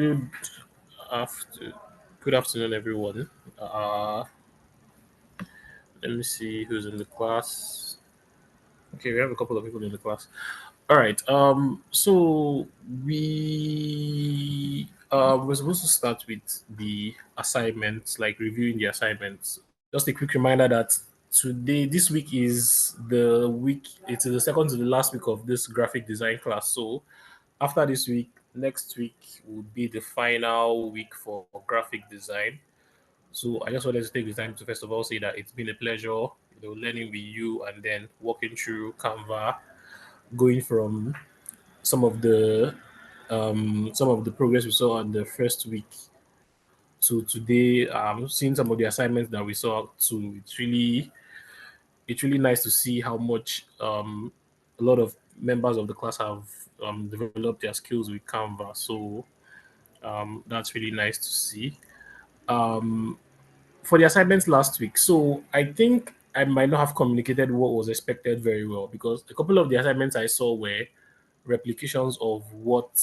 Good after, good afternoon, everyone. Uh, Let me see who's in the class. Okay, we have a couple of people in the class. All right. So we're supposed to start with the assignments, like reviewing the assignments. Just a quick reminder that this week is the week. It's the second to the last week of this graphic design class. So after this week, next week will be the final week for graphic design. So I just wanted to take the time to first of all say that it's been a pleasure, learning with you and then walking through Canva, going from some of the progress we saw on the first week to today. Seeing some of the assignments that we saw too. It's really nice to see how much a lot of members of the class have developed their skills with Canva. So that's really nice to see. Um, for the assignments last week. So I think I might not have communicated what was expected very well because a couple of the assignments I saw were replications of what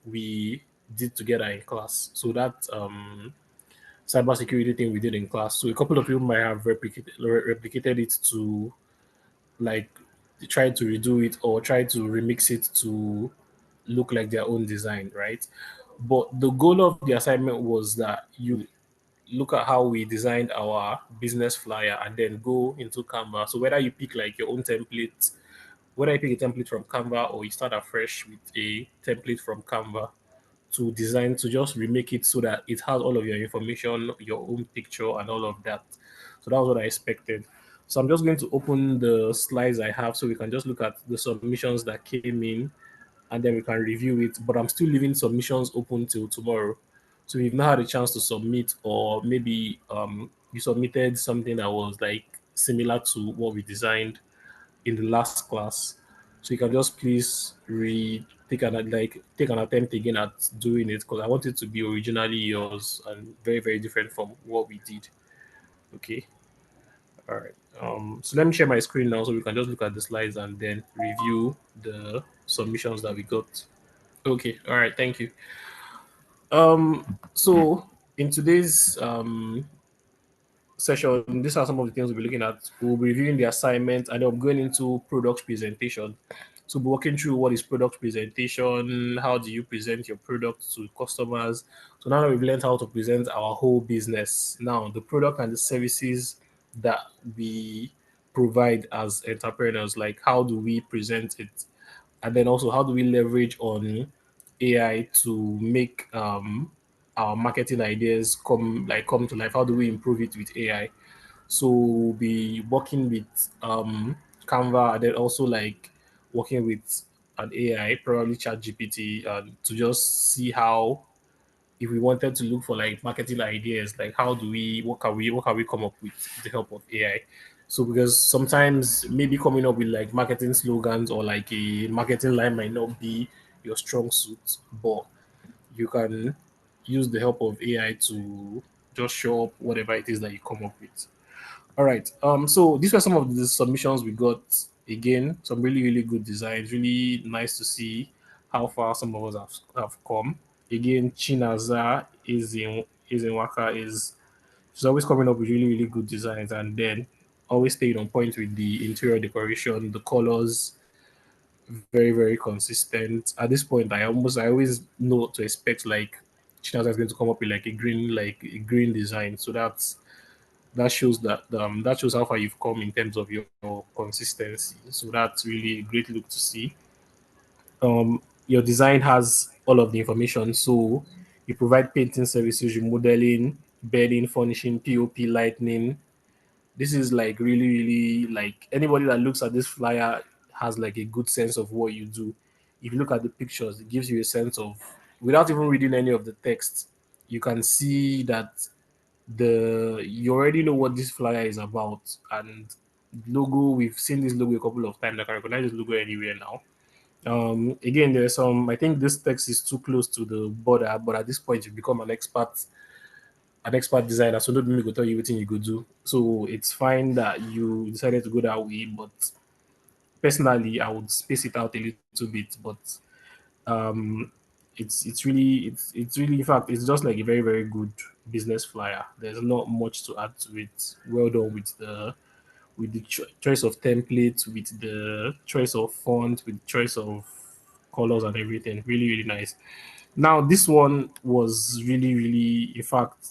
we did together in class. So that cybersecurity thing we did in class. So a couple of you might have replicated it to like try to redo it or try to remix it to look like their own design, right? But the goal of the assignment was that you look at how we designed our business flyer and then go into Canva. So whether you pick like your own template, whether you pick a template from Canva or you start afresh with a template from Canva to design to just remake it so that it has all of your information, your own picture, and all of that. So that was what I expected. So I'm just going to open the slides I have so we can just look at the submissions that came in and then we can review it. But I'm still leaving submissions open till tomorrow. So if you've not had a chance to submit, or maybe you submitted something that was like similar to what we designed in the last class, so you can just please take an attempt again at doing it because I want it to be originally yours and very very different from what we did. Okay, all right. So let me share my screen now so we can just look at the slides and then review the submissions that we got. Okay, all right, thank you. So in today's session, these are some of the things we'll be looking at. We'll be reviewing the assignment and then we're going into product presentation. So we'll be walking through what is product presentation, how do you present your product to customers. So now that we've learned how to present our whole business, now the product and the services that we provide as entrepreneurs, like how do we present it? And then also how do we leverage on AI to make our marketing ideas come to life? How do we improve it with AI? So we'll be working with Canva and then also like working with an AI, probably ChatGPT, to just see how if we wanted to look for like marketing ideas, like how do we what can we come up with the help of AI? So because sometimes maybe coming up with like marketing slogans or like a marketing line might not be your strong suit, but you can use the help of AI to just show up whatever it is that you come up with. All right. So these were some of the submissions we got. Again, some really, really good designs. Really nice to see how far some of us have come. Again, Chinaza is in Waka is she's always coming up with really, really good designs and then always staying on point with the interior decoration, the colors, very, very consistent. At this point, I always know what to expect. Like Chinaza is going to come up with like a green design. So that shows how far you've come in terms of your consistency. So that's really a great look to see. Your design has all of the information. So you provide painting services, remodeling, bedding, furnishing, POP, lighting. This is like really, really like anybody that looks at this flyer has like a good sense of what you do. If you look at the pictures, it gives you a sense of without even reading any of the text, you can see that the you already know what this flyer is about and logo we've seen this logo a couple of times. I can recognize this logo anywhere now. Again, there's some I think this text is too close to the border, but at this point you become an expert designer, so nobody go tell you everything you go do. So it's fine that you decided to go that way, but personally I would space it out a little bit. But um it's really, in fact, it's just like a very very good business flyer. There's not much to add to it. Well done with the choice of templates, with the choice of font, with the choice of colors and everything. Really really nice. Now this one was really really, in fact,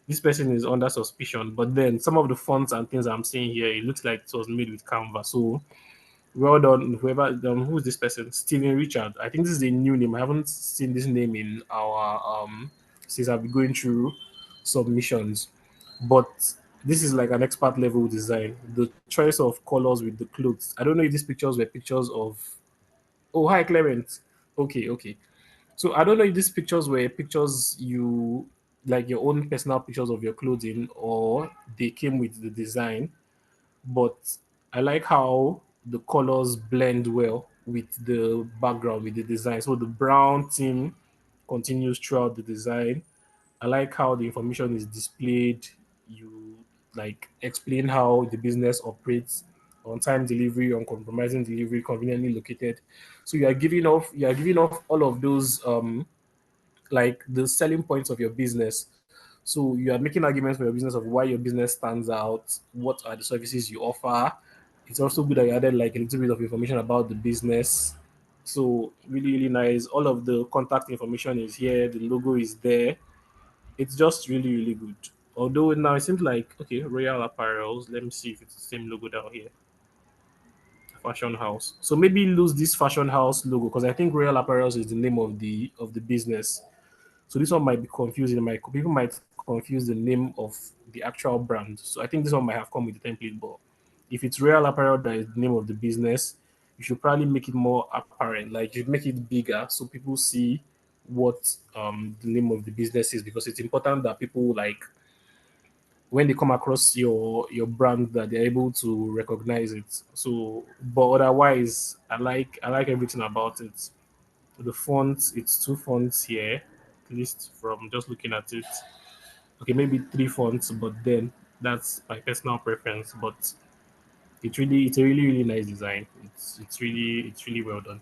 this person is under suspicion. But then some of the fonts and things I'm seeing here, it looks like it was made with Canva. So well done, whoever. Who is this person? Steven Richard. I think this is a new name. I haven't seen this name in our since I've been going through submissions. But this is like an expert level design. The choice of colors with the clothes. I don't know if these pictures were pictures of. Oh, hi Clement. Okay, okay. So I don't know if these pictures were pictures you like your own personal pictures of your clothing, or they came with the design. But I like how the colors blend well with the background, with the design. So the brown theme continues throughout the design. I like how the information is displayed. You like explain how the business operates: on time delivery, uncompromising delivery, conveniently located. So you are giving off all of those like the selling points of your business. So you are making arguments for your business of why your business stands out, what are the services you offer. It's also good that you added like a little bit of information about the business. So really, really nice. All of the contact information is here, the logo is there. It's just really, really good. Although now it seems like okay, Royal Apparels. Let me see if it's the same logo down here. Fashion house. So maybe lose this fashion house logo because I think Royal Apparels is the name of the business. So this one might be confusing. People might confuse the name of the actual brand. So I think this one might have come with the template, but if it's Real Apparel that is the name of the business, you should probably make it more apparent. Like you should make it bigger so people see what the name of the business is, because it's important that people like when they come across your brand that they're able to recognize it. So but otherwise I like everything about it. The fonts, it's two fonts here, at least from just looking at it. Okay, maybe three fonts, but then that's my personal preference. But it's a really really nice design. It's really well done.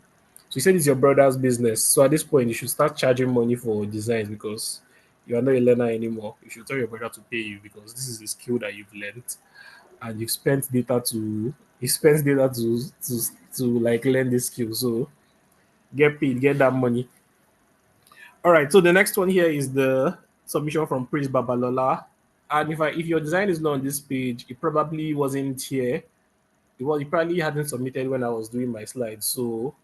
So you said it's your brother's business. So at this point, you should start charging money for designs because you are not a learner anymore. You should tell your brother to pay you because this is a skill that you've learned and you've spent data to he spends data to like learn this skill. So get paid, get that money. All right. So the next one here is the submission from Prince Babalola. And if your design is not on this page, it probably wasn't here. It probably hadn't submitted when I was doing my slides. So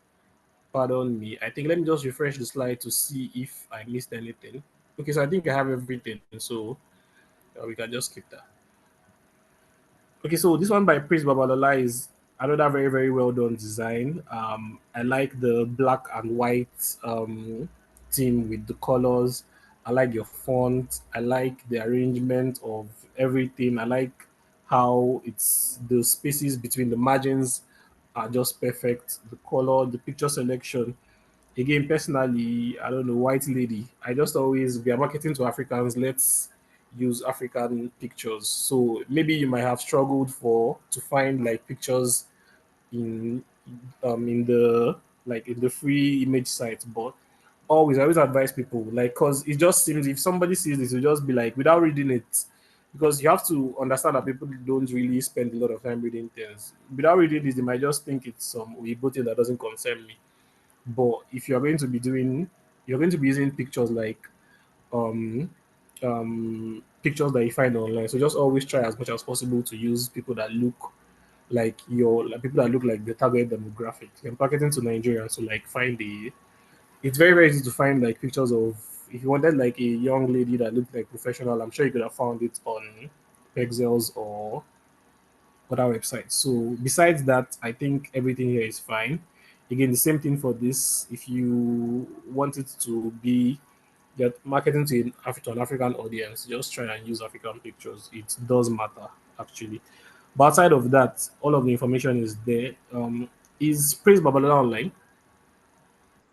pardon me. I think let me just refresh the slide to see if I missed anything. Okay, so I think I have everything. So we can just skip that. Okay, so this one by Prince Babalola is another very, very well done design. I like the black and white theme with the colors. I like your font. I like the arrangement of everything. I like how it's the spaces between the margins are just perfect. The color, the picture selection. Again, personally, I don't know, white lady. I just always we are marketing to Africans. Let's use African pictures. So maybe you might have struggled for to find like pictures in in the in the free image sites, but always I always advise people like because it just seems if somebody sees this, will just be like without reading it. Because you have to understand that people don't really spend a lot of time reading things. Without reading this, they might just think it's some Weibo thing that doesn't concern me. But if you're going to be using pictures like um pictures that you find online. So just always try as much as possible to use people that look like people that look like the target demographic. I'm targeting to Nigeria, so like find the it's very very easy to find like pictures of if you wanted like a young lady that looked like professional, I'm sure you could have found it on Pexels or other websites. So besides that, I think everything here is fine. Again, the same thing for this. If you want it to be that marketing to an African audience, just try and use African pictures. It does matter actually. But outside of that, all of the information is there. Is Praise Babalola online?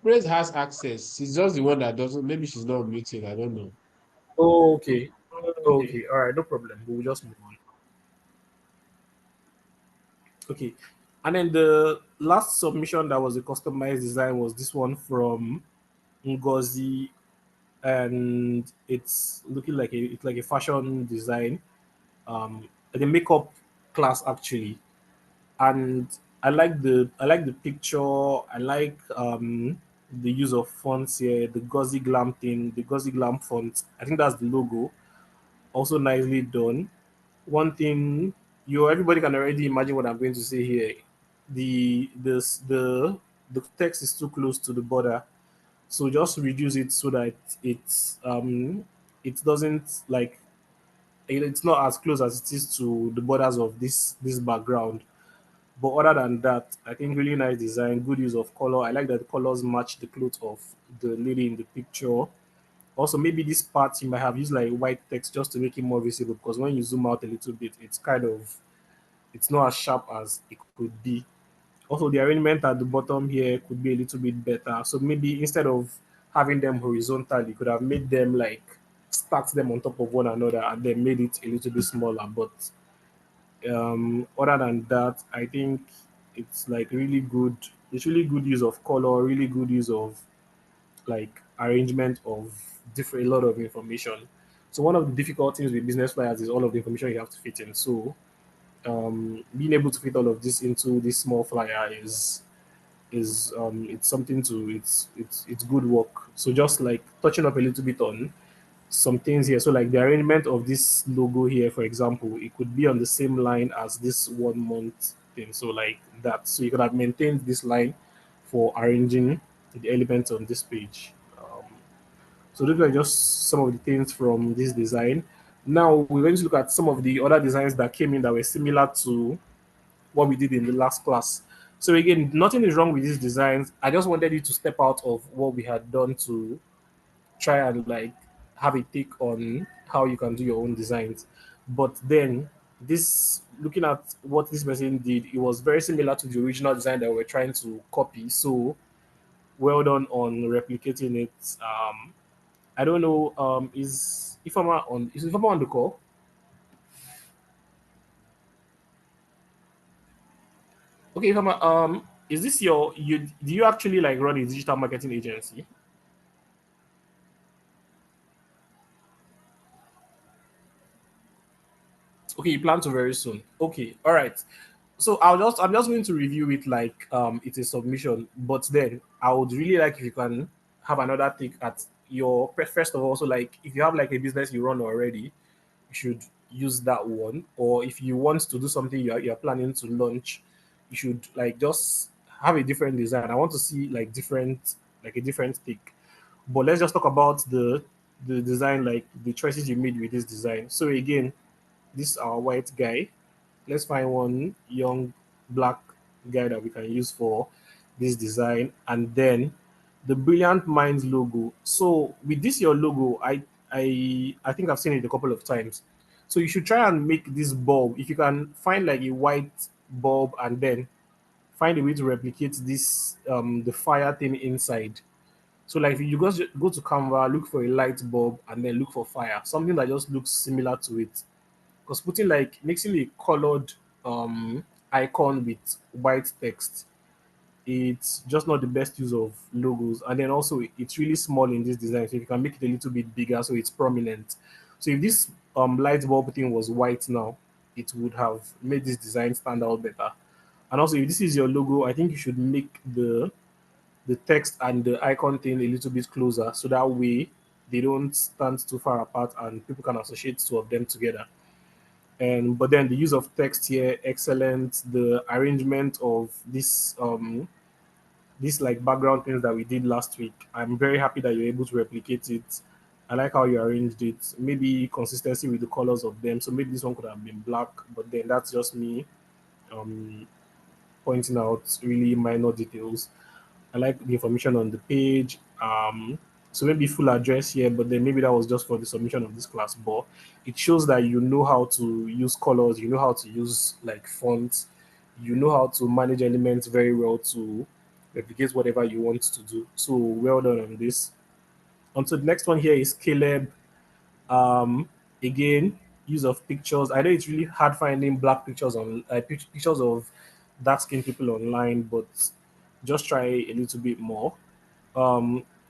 Praise has access. She's just the one that doesn't. Maybe she's not muting. I don't know. Oh, okay. Okay. All right. No problem. We'll just move on. Okay. And then the last submission that was a customized design was this one from. Ngozi, and it's like a fashion design, the makeup class actually. And I like the picture. I like the use of fonts here, the Gauzy Glam thing, the Gauzy Glam font. I think that's the logo. Also nicely done. One thing, everybody can already imagine what I'm going to say here. The text is too close to the border, so just reduce it so that it doesn't like it's not as close as it is to the borders of this background. But other than that, I think really nice design, good use of color. I like that the colors match the clothes of the lady in the picture. Also, maybe this part you might have used like white text just to make it more visible, because when you zoom out a little bit, it's not as sharp as it could be. Also, the arrangement at the bottom here could be a little bit better. So maybe instead of having them horizontal, you could have made them like stacked them on top of one another and then made it a little bit smaller. But other than that, I think it's like really good. It's really good use of color, really good use of like arrangement of different a lot of information. So one of the difficult things with business flyers is all of the information you have to fit in. So being able to fit all of this into this small flyer is it's something to it's good work. So just like touching up a little bit on some things here. So like the arrangement of this logo here, for example, it could be on the same line as this 1 month thing. So like that. So you could have maintained this line for arranging the elements on this page. So those are just some of the things from this design. Now we're going to look at some of the other designs that came in that were similar to what we did in the last class. So again, nothing is wrong with these designs. I just wanted you to step out of what we had done to try and like have a take on how you can do your own designs. But then this looking at what this person did, it was very similar to the original design that we're trying to copy. So well done on replicating it. I don't know, is Ifama on the call? Okay, Ifama, is this you do you actually like run a digital marketing agency? Okay, you plan to very soon. Okay, all right. So I'm just going to review it like it's a submission, but then I would really like if you can have another take at your first of all. So like if you have like a business you run already, you should use that one. Or if you want to do something you're planning to launch, you should like just have a different design. I want to see like a different take. But let's just talk about the design, like the choices you made with this design. So again, this our white guy. Let's find one young black guy that we can use for this design, and then the Brilliant Minds logo. So with this your logo, I think I've seen it a couple of times. So you should try and make this bulb. If you can find like a white bulb and then find a way to replicate this the fire thing inside. So like if you go to Canva, look for a light bulb and then look for fire, something that just looks similar to it, because putting like mixing a colored icon with white text, it's just not the best use of logos. And then also it's really small in this design, so if you can make it a little bit bigger so it's prominent. So if this light bulb thing was white now, it would have made this design stand out better. And also if this is your logo, I think you should make the text and the icon thing a little bit closer, so that way they don't stand too far apart and people can associate two of them together. And but then the use of text here, excellent. The arrangement of this like background things that we did last week, I'm very happy that you're able to replicate it. I like how you arranged it. Maybe consistency with the colors of them, so maybe this one could have been black, but then that's just me um pointing out really minor details. I like the information on the page. So maybe full address here, but then maybe that was just for the submission of this class. But it shows that you know how to use colors, you know how to use like fonts, you know how to manage elements very well to replicate whatever you want to do. So well done on this. On to the next one here is Caleb. Um, Again, use of pictures. I know it's really hard finding black pictures on pictures of dark skinned people online, but just try a little bit more.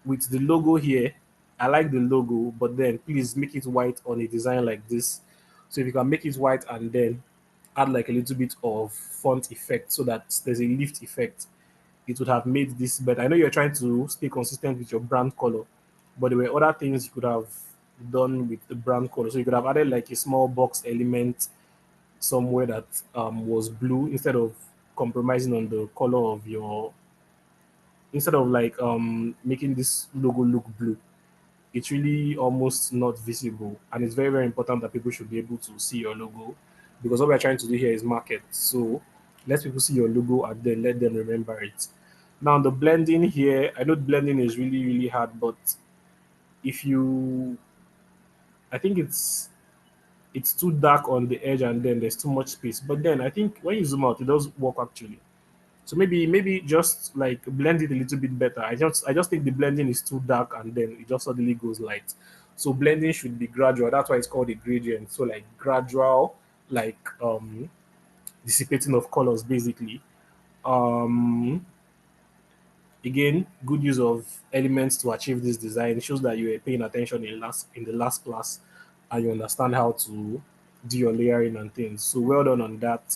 with the logo here, I like the logo, but then please make it white on a design like this. So if you can make it white and then add like a little bit of font effect so that there's a lift effect, it would have made this better. I know you're trying to stay consistent with your brand color, but there were other things you could have done with the brand color. So you could have added like a small box element somewhere that was blue instead of compromising on the color of your, instead of like making this logo look blue. It's really almost not visible, and it's very very important that people should be able to see your logo, because what we're trying to do here is market. So let people see your logo and then let them remember it. Now the blending here, I know blending is really really hard, but if you, I think it's too dark on the edge and then there's too much space, but then I think when you zoom out it does work actually. So maybe just like blend it a little bit better. I just think the blending is too dark and then it just suddenly goes light. So blending should be gradual. That's why it's called a gradient. So like gradual, like dissipating of colors basically. Um Again, good use of elements to achieve this design. It shows that you were paying attention in the last class and you understand how to do your layering and things. So well done on that.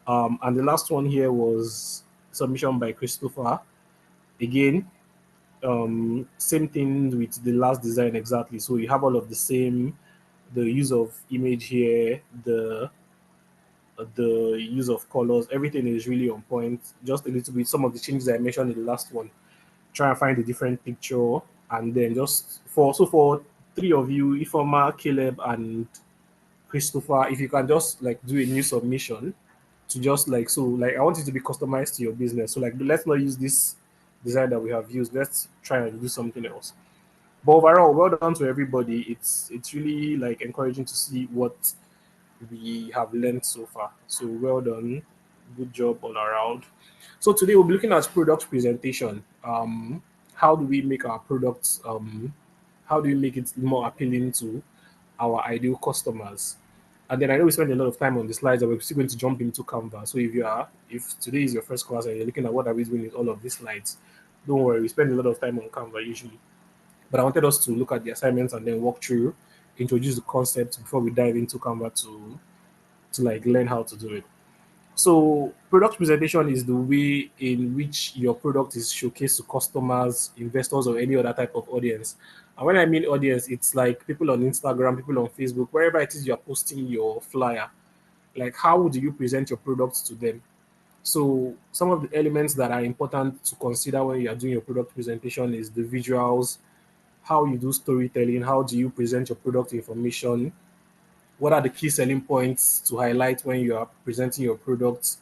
And the last one here was submission by Christopher. Again, same thing with the last design exactly. So you have all of the same, the use of image here, the use of colors, everything is really on point. Just a little bit, some of the changes I mentioned in the last one. Try and find a different picture, and then just for three of you, Ifoma, Caleb, and Christopher, if you can just like do a new submission to just like, so like I want it to be customized to your business. So like let's not use this design that we have used. Let's try and do something else. But overall, well done to everybody. It's really like encouraging to see what we have learned so far. So well done. Good job all around. So today we'll be looking at product presentation. How do we make our products how do we make it more appealing to our ideal customers? And then I know we spend a lot of time on the slides, and we're still going to jump into Canva. So if today is your first class and you're looking at what are we doing with all of these slides, don't worry, we spend a lot of time on Canva usually. But I wanted us to look at the assignments and then walk through, introduce the concept before we dive into Canva to like learn how to do it. So product presentation is the way in which your product is showcased to customers, investors, or any other type of audience. And when I mean audience, it's like people on Instagram, people on Facebook, wherever it is you're posting your flyer. Like how do you present your products to them? So some of the elements that are important to consider when you are doing your product presentation is the visuals, how you do storytelling, how do you present your product information, what are the key selling points to highlight when you are presenting your products.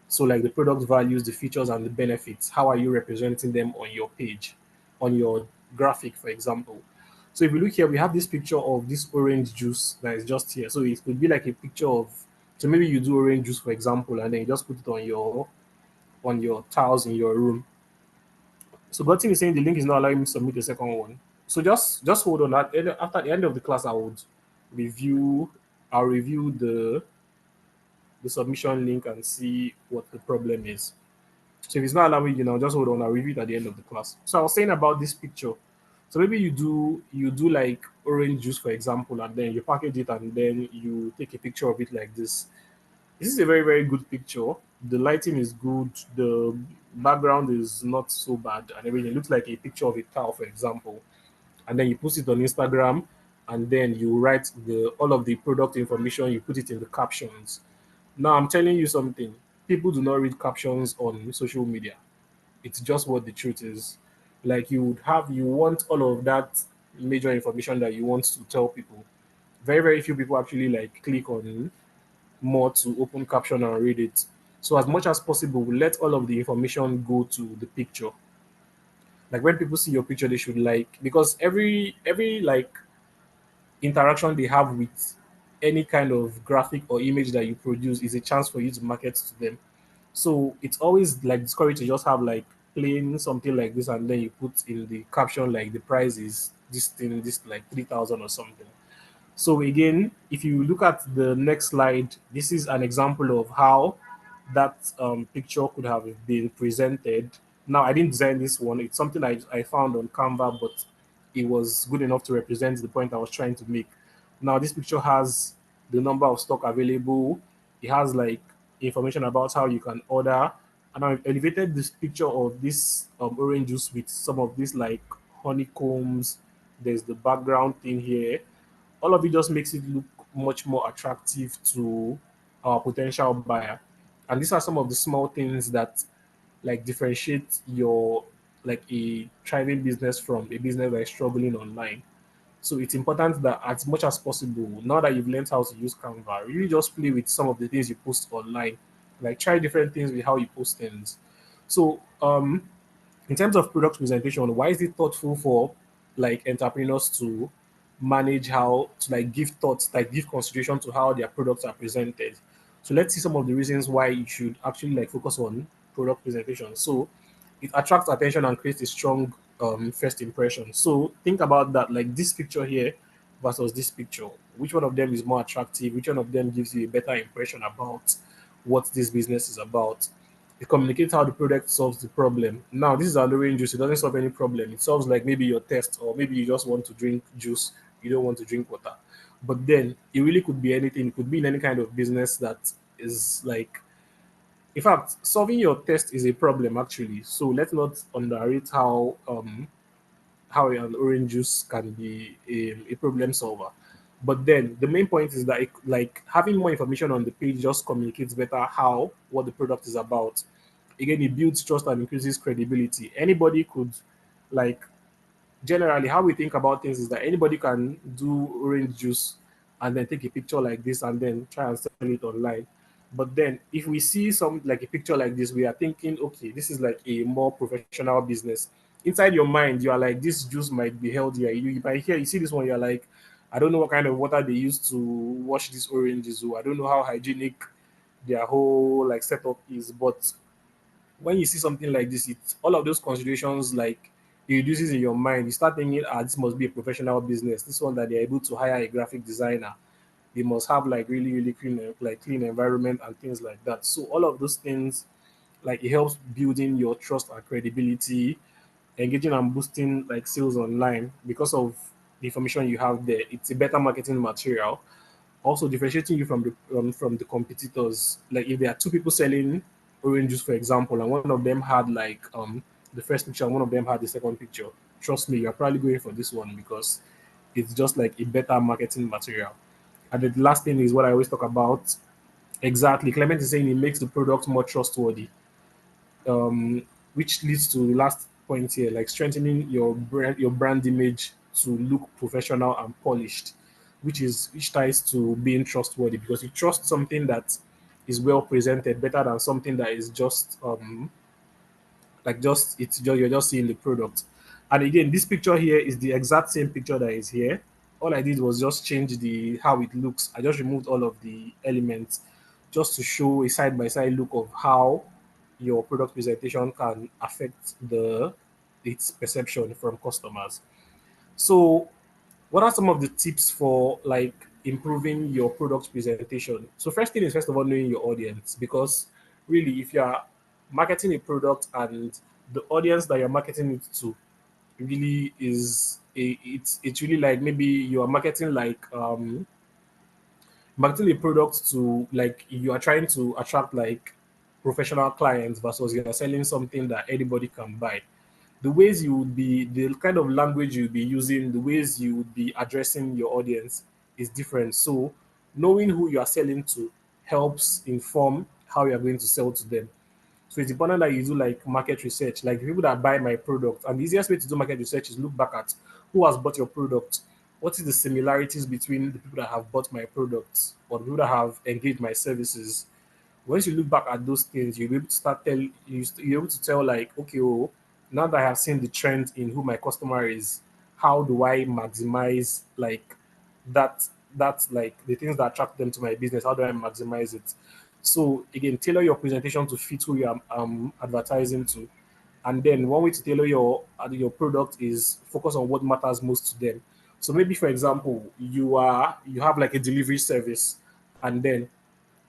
So like the product values, the features and the benefits, how are you representing them on your page, on your graphic, for example. So if you look here, we have this picture of this orange juice that is just here. So it could be like a picture of, so maybe you do orange juice, for example, and then you just put it on your tiles in your room. So Gotin is saying the link is not allowing me to submit the second one. So just hold on. After the end of the class, review I'll review the submission link and see what the problem is. So if it's not allowing you now, just hold on. I'll review it at the end of the class. So I was saying about this picture. So maybe you do like orange juice, for example, and then you package it and then you take a picture of it like this. This is a very, very good picture. The lighting is good. The background is not so bad and everything. It looks like a picture of a cow, for example. And then you post it on Instagram and then you write the all of the product information, you put it in the captions. Now I'm telling you something. People do not read captions on social media. It's just what the truth is. Like you want all of that major information that you want to tell people. Very, very few people actually like click on more to open caption and read it. So as much as possible, we let all of the information go to the picture. Like when people see your picture, they should like, because every like interaction they have with any kind of graphic or image that you produce is a chance for you to market to them. So it's always like discouraged to just have like plain something like this and then you put in the caption like the price is this thing, this like 3,000 or something. So again, if you look at the next slide, this is an example of how that picture could have been presented. Now, I didn't design this one. It's something I found on Canva, but it was good enough to represent the point I was trying to make. Now, this picture has the number of stock available. It has like information about how you can order. And I've elevated this picture of this orange juice with some of these like honeycombs. There's the background thing here. All of it just makes it look much more attractive to our potential buyer. And these are some of the small things that like differentiate your like a thriving business from a business that is struggling online. So it's important that as much as possible, now that you've learned how to use Canva, really just play with some of the things you post online. Like try different things with how you post things. So in terms of product presentation, why is it thoughtful for like entrepreneurs to manage how to like give thoughts, like give consideration to how their products are presented? So let's see some of the reasons why you should actually like focus on product presentation. So it attracts attention and creates a strong first impression. So think about that, like this picture here versus this picture. Which one of them is more attractive? Which one of them gives you a better impression about what this business is about? It communicates how the product solves the problem. Now, this is an orange juice. It doesn't solve any problem. It solves like maybe your test, or maybe you just want to drink juice. You don't want to drink water. But then it really could be anything. It could be in any kind of business that is like, in fact, solving your test is a problem actually. So let's not underrate how an orange juice can be a problem solver. But then the main point is that like having more information on the page just communicates better how what the product is about. Again, it builds trust and increases credibility. Anybody could like generally how we think about things is that anybody can do orange juice and then take a picture like this and then try and sell it online. But then if we see some like a picture like this, we are thinking, okay, this is like a more professional business. Inside your mind, you are like, this juice might be healthier. You might hear, you see this one, you're like, I don't know what kind of water they use to wash these oranges, or I don't know how hygienic their whole like setup is. But when you see something like this, it's all of those considerations like it reduces in your mind. You start thinking, ah, this must be a professional business. This one that they're able to hire a graphic designer. They must have like really, really clean, like clean environment and things like that. So all of those things, like it helps building your trust and credibility, engaging and boosting like sales online because of the information you have there. It's a better marketing material, also differentiating you from the competitors. Like if there are two people selling orange juice, for example, and one of them had like the first picture and one of them had the second picture, trust me, you're probably going for this one because it's just like a better marketing material. And the last thing is what I always talk about. Exactly, Clement is saying it makes the product more trustworthy, which leads to the last point here, like strengthening your brand image to look professional and polished, which ties to being trustworthy because you trust something that is well presented better than something that is just like just it's just you're just seeing the product. And again, this picture here is the exact same picture that is here. All I did was just change the how it looks. I just removed all of the elements just to show a side by side look of how your product presentation can affect the its perception from customers. So what are some of the tips for like improving your product presentation? So first thing is first of all knowing your audience, because really if you are marketing a product and the audience that you're marketing it to really it's really like maybe you are marketing a product to like you are trying to attract like professional clients versus you're selling something that anybody can buy. The ways you would be, the kind of language you'll be using, the ways you would be addressing your audience is different. So knowing who you are selling to helps inform how you are going to sell to them. So it's important that you do like market research, like the people that buy my product. And the easiest way to do market research is look back at who has bought your product. What is the similarities between the people that have bought my products or the people that have engaged my services? Once you look back at those things, you'll be able to you're able to tell like, okay, oh, now that I have seen the trend in who my customer is, how do I maximize like that like the things that attract them to my business? How do I maximize it? So again, tailor your presentation to fit who you are advertising to. And then one way to tailor your product is focus on what matters most to them. So maybe for example, you have like a delivery service, and then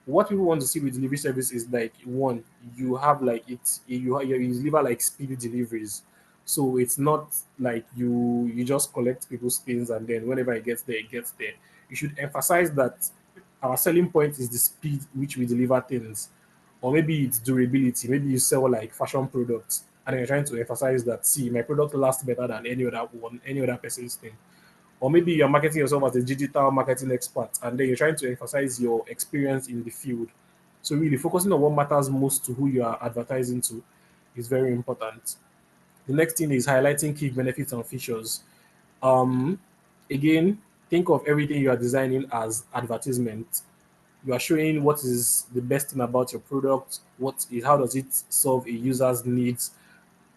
what people want to see with delivery service is like one, you have like you deliver like speedy deliveries. So it's not like you just collect people's things and then whenever it gets there, it gets there. You should emphasize that our selling point is the speed which we deliver things, or maybe it's durability. Maybe you sell like fashion products and you're trying to emphasize that, see, my product lasts better than any other one, any other person's thing. Or maybe you're marketing yourself as a digital marketing expert and then you're trying to emphasize your experience in the field. So really focusing on what matters most to who you are advertising to is very important. The next thing is highlighting key benefits and features. um Again, think of everything you are designing as advertisement. You are showing what is the best thing about your product, what is, how does it solve a user's needs,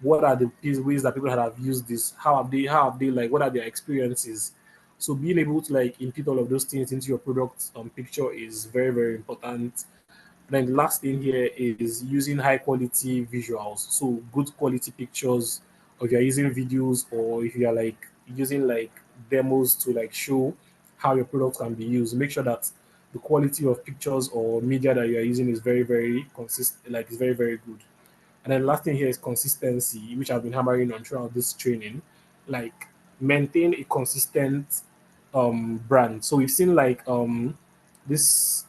what are the ways that people that have used this, how have they like, what are their experiences. So being able to like input all of those things into your product picture is very, very important. And then the last thing here is using high quality visuals, so good quality pictures. Or if you're using videos, or if you're like using like demos to like show how your product can be used, make sure that the quality of pictures or media that you are using is very, very consistent, like it's very, very good. And then last thing here is consistency, which I've been hammering on throughout this training. Like maintain a consistent brand. So we've seen like this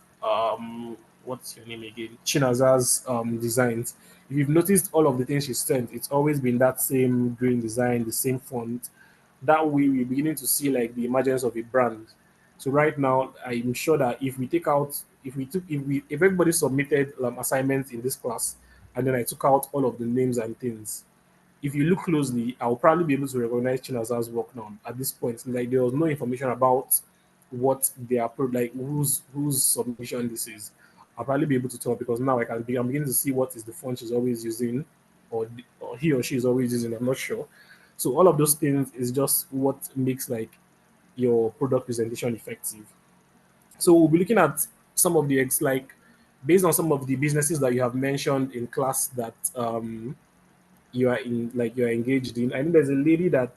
what's your name again? Chinaza's designs. If you've noticed all of the things she sent, it's always been that same green design, the same font. That way we're beginning to see like the emergence of a brand. So right now, I'm sure that if we take out, if everybody submitted assignments in this class, and then I took out all of the names and things, if you look closely, I'll probably be able to recognize Chinaza's work now. At this point, like there was no information about what they are like whose submission this is. I'll probably be able to tell because now I'm beginning to see what is the font she's always using, or he or she is always using. I'm not sure. So all of those things is just what makes like your product presentation effective. So we'll be looking at some of the like based on some of the businesses that you have mentioned in class that you are in, like you're engaged in. I think there's a lady that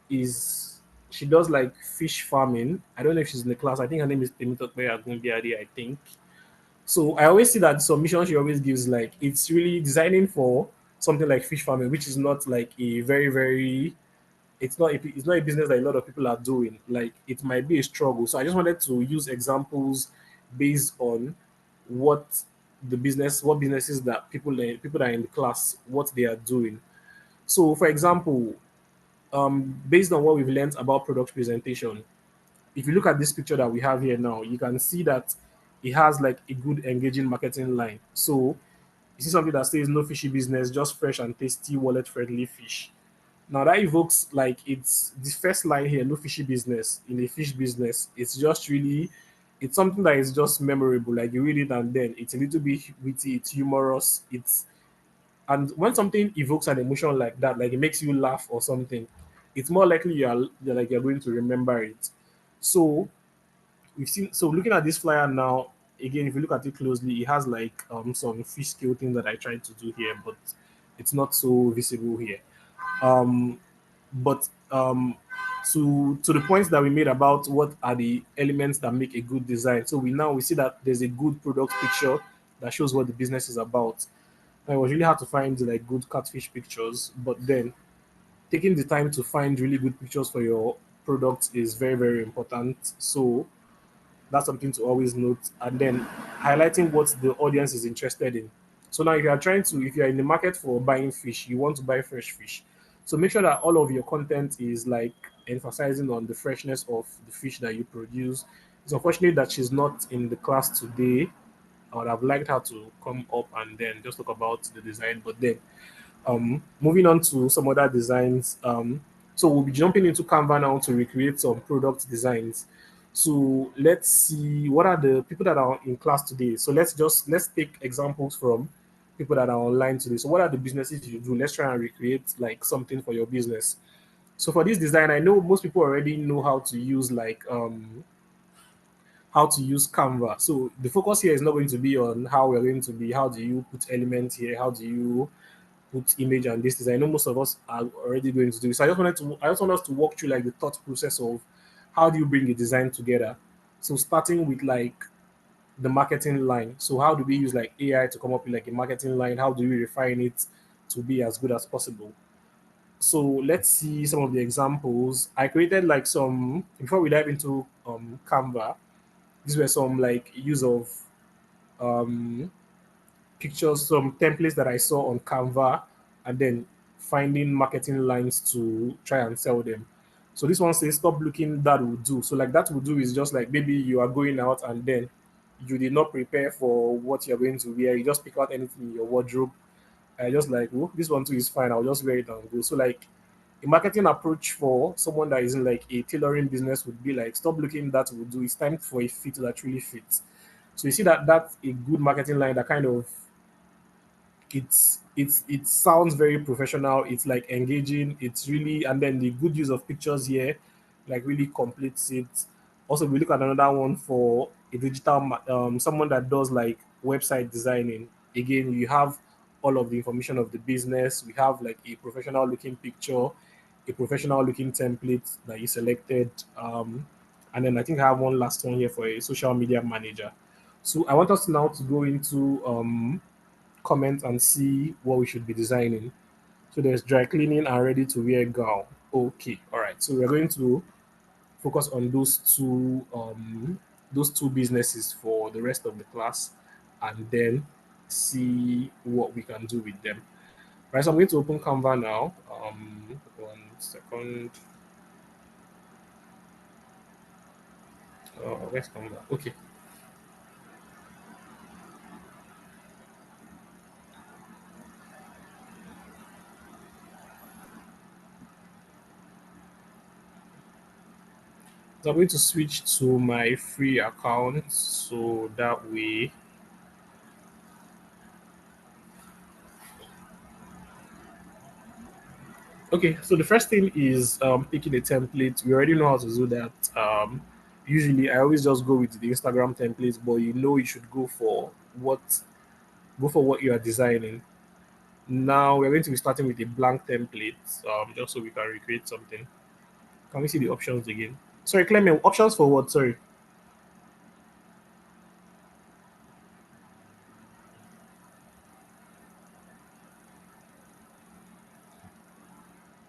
is she does like fish farming. I don't know if she's in the class. I think her name is Temitope Agumbiade, I think. So I always see that the submission she always gives, like it's really designing for something like fish farming, which is not like a very, very, it's not a business that a lot of people are doing. Like it might be a struggle. So I just wanted to use examples based on what what businesses that people that are in the class, what they are doing. So for example, based on what we've learned about product presentation, if you look at this picture that we have here now, you can see that it has like a good engaging marketing line. So you see something that says no fishy business, just fresh and tasty wallet friendly fish. Now that evokes like it's the first line here, no fishy business in a fish business. It's just really, it's something that is just memorable. Like you read it and then it's a little bit witty, it's humorous, it's, and when something evokes an emotion like that, like it makes you laugh or something, it's more likely you're going to remember it. So we've seen, so looking at this flyer now, again, if you look at it closely, it has like some fish scale thing that I tried to do here, but it's not so visible here. Um, but to the points that we made about what are the elements that make a good design. So we see that there's a good product picture that shows what the business is about. Now, it was really hard to find like good catfish pictures, but then taking the time to find really good pictures for your product is very, very important. So that's something to always note. And then highlighting what the audience is interested in. So now, if you're in the market for buying fish, you want to buy fresh fish. So make sure that all of your content is like emphasizing on the freshness of the fish that you produce. It's unfortunate that she's not in the class today. I would have liked her to come up and then just talk about the design. But then moving on to some other designs. So we'll be jumping into Canva now to recreate some product designs. So let's see what are the people that are in class today. So let's take examples from people that are online today. So what are the businesses you do? Let's try and recreate like something for your business. So for this design, I know most people already know how to use Canva. So the focus here is not going to be on how we're going to be, how do you put elements here, how do you put image and this. I know most of us are already going to do. So I just want us to walk through like the thought process of how do you bring a design together. So starting with like the marketing line. So how do we use like AI to come up with like a marketing line? How do we refine it to be as good as possible? So let's see some of the examples. I created like some before we dive into Canva. These were some like use of um, pictures, some templates that I saw on Canva, and then finding marketing lines to try and sell them. So this one says stop looking that will do. So like that will do is just like maybe you are going out and then you did not prepare for what you're going to wear. You just pick out anything in your wardrobe. I just like, oh, this one too is fine. I'll just wear it and go. So like a marketing approach for someone that is in like a tailoring business would be like stop looking that will do. It's time for a fit that really fits. So you see that that's a good marketing line that kind of it sounds very professional. It's like engaging. It's really and then the good use of pictures here, like really completes it. Also, we look at another one for a someone that does like website designing. Again, you have all of the information of the business. We have like a professional looking picture, a professional looking template that you selected. And then I think I have one last one here for a social media manager. So I want us now to go into comment and see what we should be designing. So there's dry cleaning and ready to wear gown. Okay, all right. So we're going to focus on those two businesses for the rest of the class, and then see what we can do with them. Right. So I'm going to open Canva now. 1 second. Oh, where's Canva? Okay. So I'm going to switch to my free account so that way. Okay, so the first thing is picking a template. We already know how to do that. Usually, I always just go with the Instagram templates, but you know you should what go for what you are designing. Now we're going to be starting with a blank template, just so we can recreate something. Can we see the options again? Sorry, Clement, options for what? Sorry,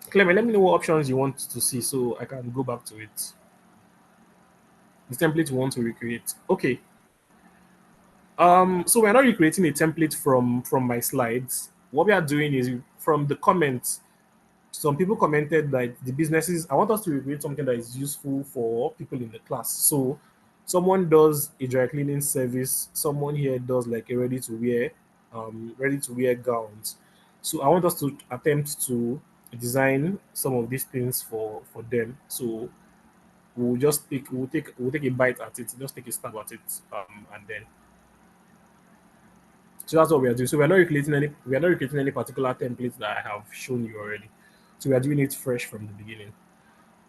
Clement, let me know what options you want to see so I can go back to it. The template you want to recreate. Okay, so we're not recreating a template from my slides. What we are doing is from the comments. Some people commented that the businesses. I want us to recreate something that is useful for people in the class. So, someone does a dry cleaning service. Someone here does like a ready to wear gowns. So I want us to attempt to design some of these things for them. So we'll take a bite at it, just take a stab at it, and then so that's what we are doing. So we are not recreating any particular templates that I have shown you already. So we are doing it fresh from the beginning.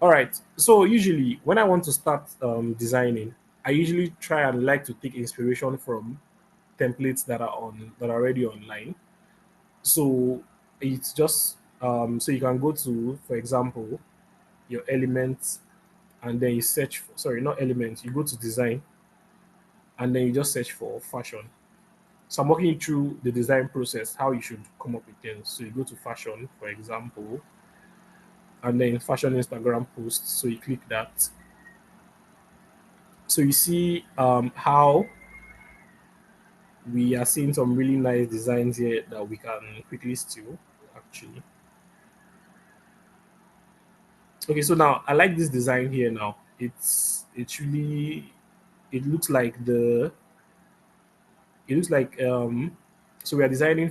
All right. So usually when I want to start designing, I usually try and like to take inspiration from templates that are already online. So it's just so you can go to, for example, your elements and then you search for sorry, not elements, you go to design and then you just search for fashion. So I'm walking you through the design process, how you should come up with things. So you go to fashion, for example, and then fashion Instagram posts. So you click that. So you see how we are seeing some really nice designs here that we can quickly steal. Actually, okay. So now I like this design here. Now it's really it looks like so we're designing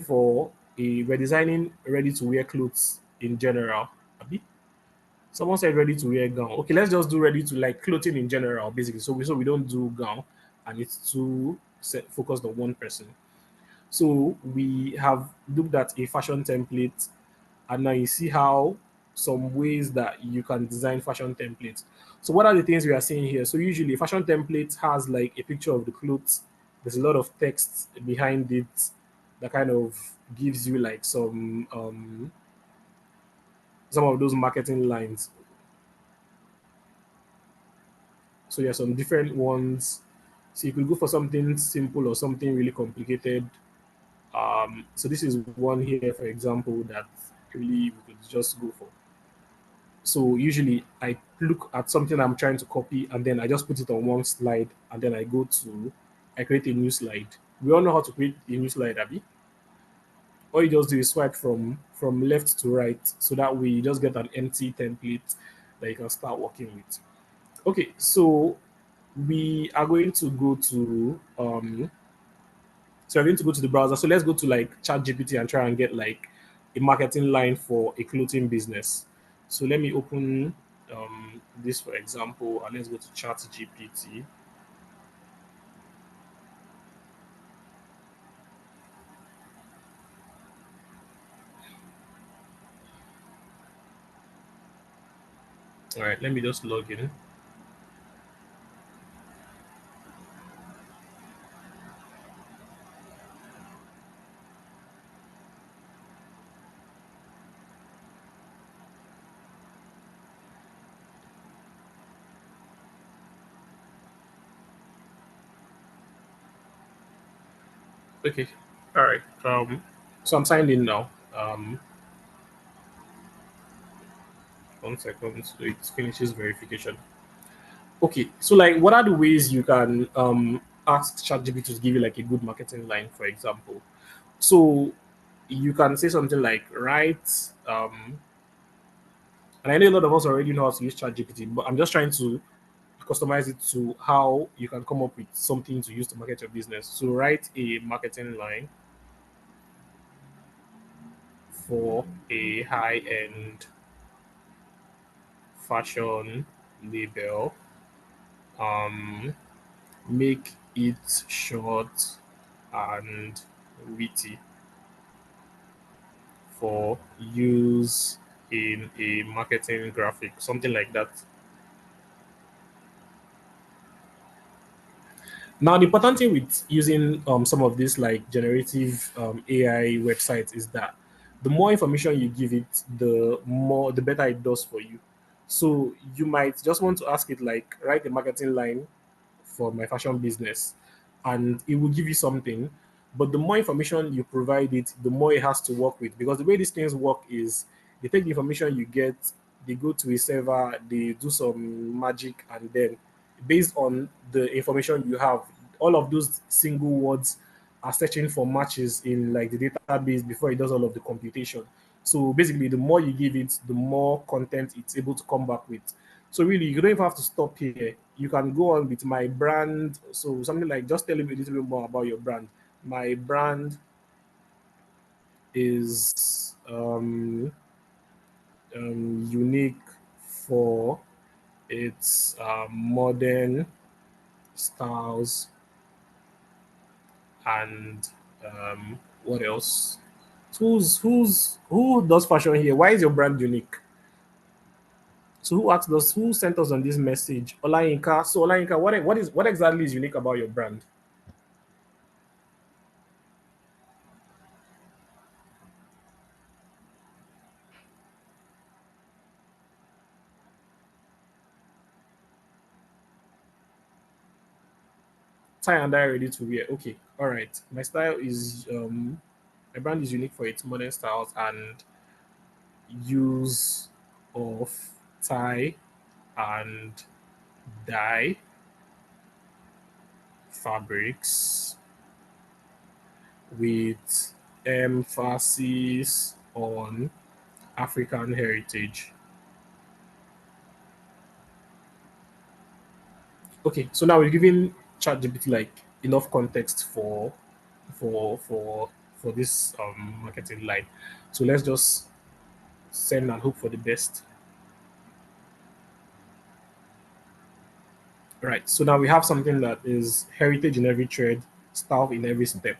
ready to wear clothes in general. Abi? Someone said ready to wear gown. Okay, let's just do ready to like clothing in general, basically. So we don't do gown, and it's too focused on one person. So we have looked at a fashion template, and now you see how some ways that you can design fashion templates. So what are the things we are seeing here? So usually fashion template has like a picture of the clothes. There's a lot of text behind it that kind of gives you like some of those marketing lines. So yeah, some different ones. So you could go for something simple or something really complicated. So this is one here, for example, that really we could just go for. So usually I look at something I'm trying to copy and then I just put it on one slide and then I create a new slide. We all know how to create a new slide, Abby. All you just do is swipe from left to right, so that way you just get an empty template that you can start working with. Okay, so we are going to go to we're going to go to the browser. So let's go to like ChatGPT and try and get like a marketing line for a clothing business. So let me open this for example, and let's go to ChatGPT. All right, let me just log in. Okay, all right. So I'm signed in now. 1 second, so it finishes verification. Okay, so like, what are the ways you can ask ChatGPT to give you like a good marketing line, for example? So you can say something like, write, and I know a lot of us already know how to use ChatGPT, but I'm just trying to customize it to how you can come up with something to use to market your business. So write a marketing line for a high-end fashion label. Um, make it short and witty for use in a marketing graphic, something like that. Now, the important thing with using some of these like generative AI websites is that the more information you give it, the better it does for you. So you might just want to ask it like, write a marketing line for my fashion business, and it will give you something. But the more information you provide it, the more it has to work with, because the way these things work is they take the information you get, they go to a server, they do some magic, and then based on the information you have, all of those single words are searching for matches in like the database before it does all of the computation. So basically, the more you give it, the more content it's able to come back with. So really, you don't even have to stop here. You can go on with my brand. So something like, just tell me a little bit more about your brand. My brand is unique for its modern styles and what else? Who does fashion here? Why is your brand unique? So who asked us? Who sent us on this message? Olayinka. So Olayinka, what exactly is unique about your brand? Tie and dye ready to wear. Okay, all right. My brand is unique for its modern styles and use of tie and dye fabrics with emphasis on African heritage. Okay, so now we're giving ChatGPT like enough context for for for this marketing line. So let's just send and hope for the best. Right. So now we have something that is heritage in every trade, style in every step.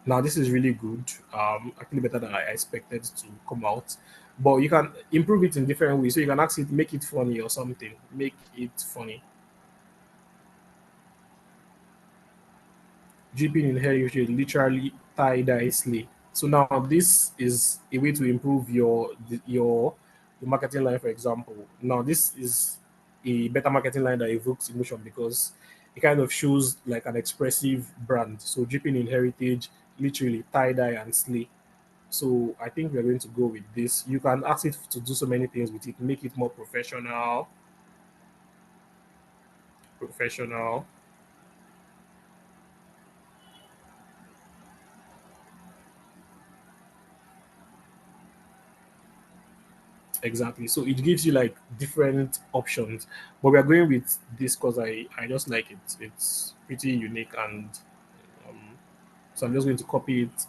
Now this is really good. Actually better than I expected to come out. But you can improve it in different ways. So you can ask it, make it funny or something. Make it funny. Dripping in heritage, literally tie dye slay. So now this is a way to improve your marketing line, for example. Now this is a better marketing line that evokes emotion because It kind of shows like an expressive brand. So dripping in heritage, literally tie dye and slay. So I think we're going to go with this. You can ask it to do so many things with it, make it more professional, professional. Exactly. So it gives you like different options. But we are going with this because I just like it. It's pretty unique and um, so I'm just going to copy it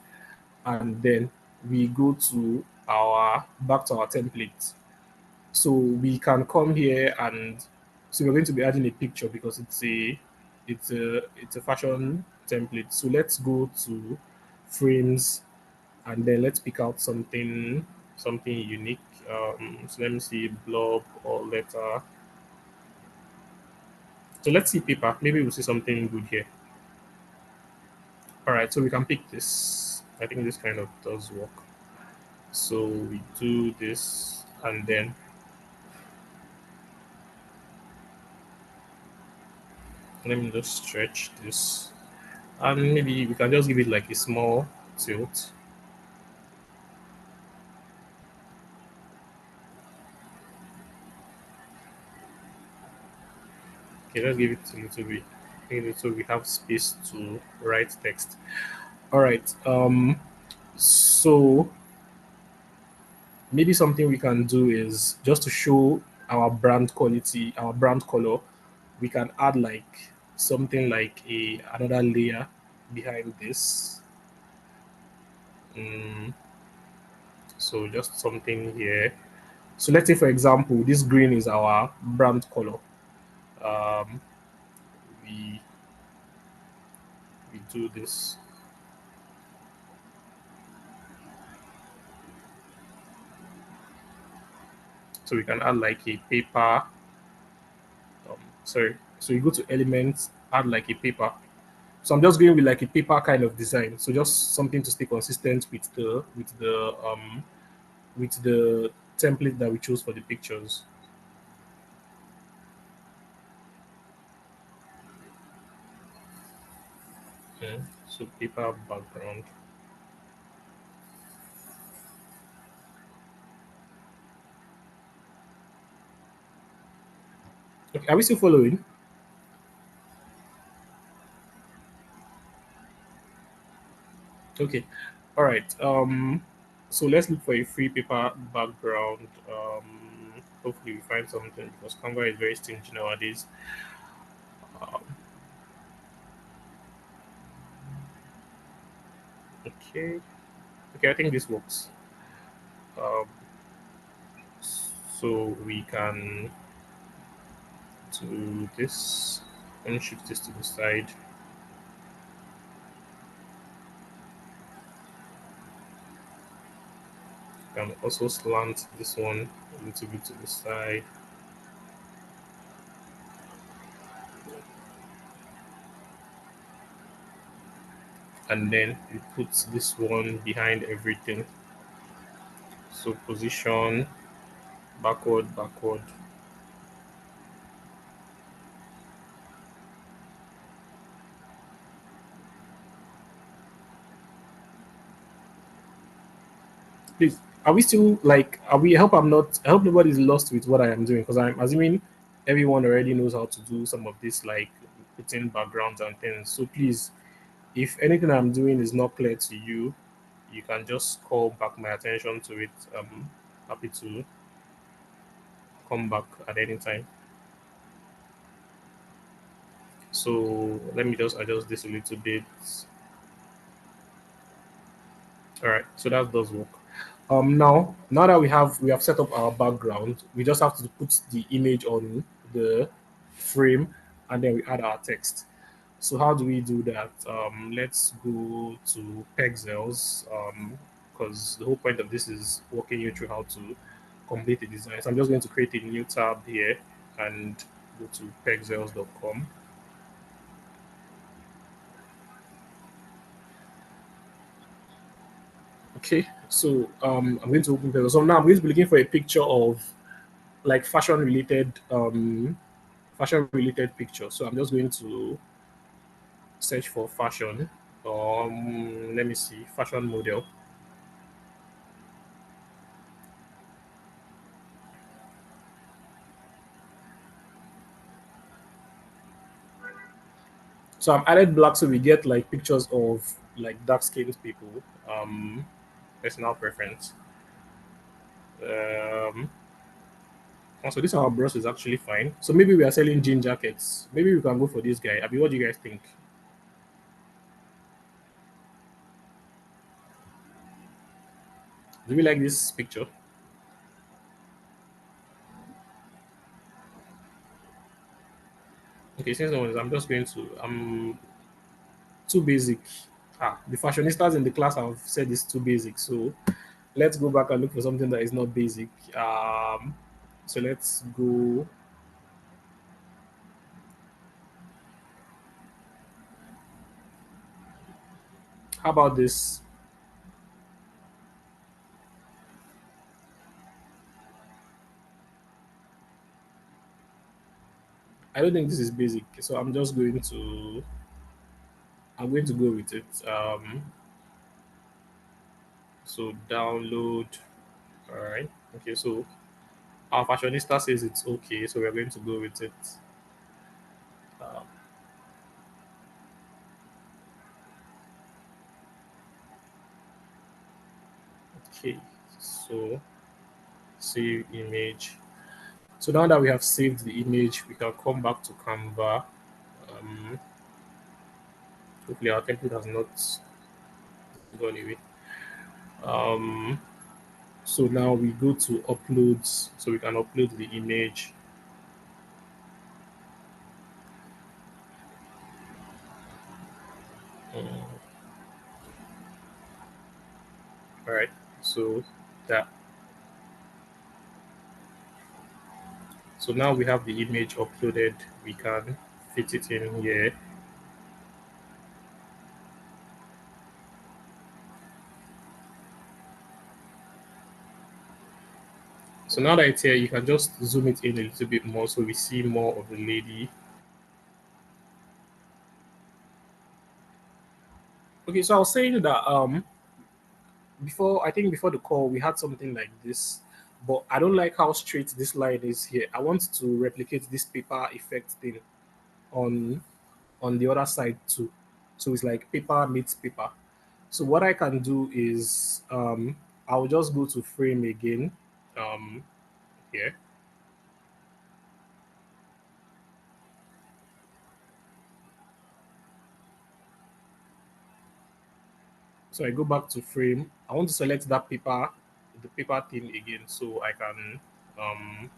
and then we go to our back to our template. So we can come here and so we're going to be adding a picture because it's a fashion template. So let's go to frames and then let's pick out something unique. So let me see blob or letter. So let's see paper. Maybe we'll see something good here. All right, so we can pick this. I think this kind of does work. So we do this and then let me just stretch this. And maybe we can just give it like a small tilt. Okay, let's give it a little bit. So we have space to write text. All right. So maybe something we can do is just to show our brand quality, our brand color, we can add like something like a another layer behind this. Mm, so just something here. So let's say for example, this green is our brand color. Um, we we do this. So we can add like a paper. Sorry. So you go to elements, add like a paper. So I'm just going with like a paper kind of design. So just something to stay consistent with the template that we chose for the pictures. Okay. So paper background. Okay, are we still following? Okay. All right. So let's look for a free paper background. Hopefully we find something because Canva is very stingy nowadays. Um, okay. Okay, I think this works. Um, so we can do this and shift this to the side. Can also slant this one a little bit to the side, and then we put this one behind everything. So position backward, backward. Please, are we still like? Are we? I hope I'm not. I hope nobody's lost with what I am doing because I'm assuming everyone already knows how to do some of this, like putting backgrounds and things. So please, if anything I'm doing is not clear to you, you can just call back my attention to it. I'm happy to come back at any time. So let me just adjust this a little bit. All right, so that does work. Now that we have set up our background, we just have to put the image on the frame, and then we add our text. So how do we do that? Let's go to Pexels, because the whole point of this is walking you through how to complete the design. So I'm just going to create a new tab here and go to pexels.com. Okay, so I'm going to open Pexels. So now I'm going to be looking for a picture of like fashion related picture. So I'm just going to search for fashion. Let me see, fashion model. So I'm added black, so we get like pictures of like dark skinned people. Personal preference. Um, Also, this our bros is actually fine. So maybe we are selling jean jackets. Maybe we can go for this guy. Abi, what do you guys think? Do we like this picture? Okay, since no one is, I'm just going to too basic. The fashionistas in the class have said it's too basic. So let's go back and look for something that is not basic. So let's go. How about this? I don't think this is basic. So I'm going to go with it. So download. All right. Okay. So our fashionista says it's okay, so we're going to go with it. Um, okay. So save image. So now that we have saved the image, we can come back to Canva. Um, Hopefully our template has not gone away. Um, so now we go to uploads, so we can upload the image. Um, all right. So that so now we have the image uploaded. We can fit it in here. So now that it's here, you can just zoom it in a little bit more so we see more of the lady. Okay, so I was saying that before the call we had something like this, but I don't like how straight this line is here. I want to replicate this paper effect thing on the other side too. So it's like paper meets paper. So what I can do is I'll just go to frame again um here. So I go back to frame. I want to select that paper, the paper thing again, so I can um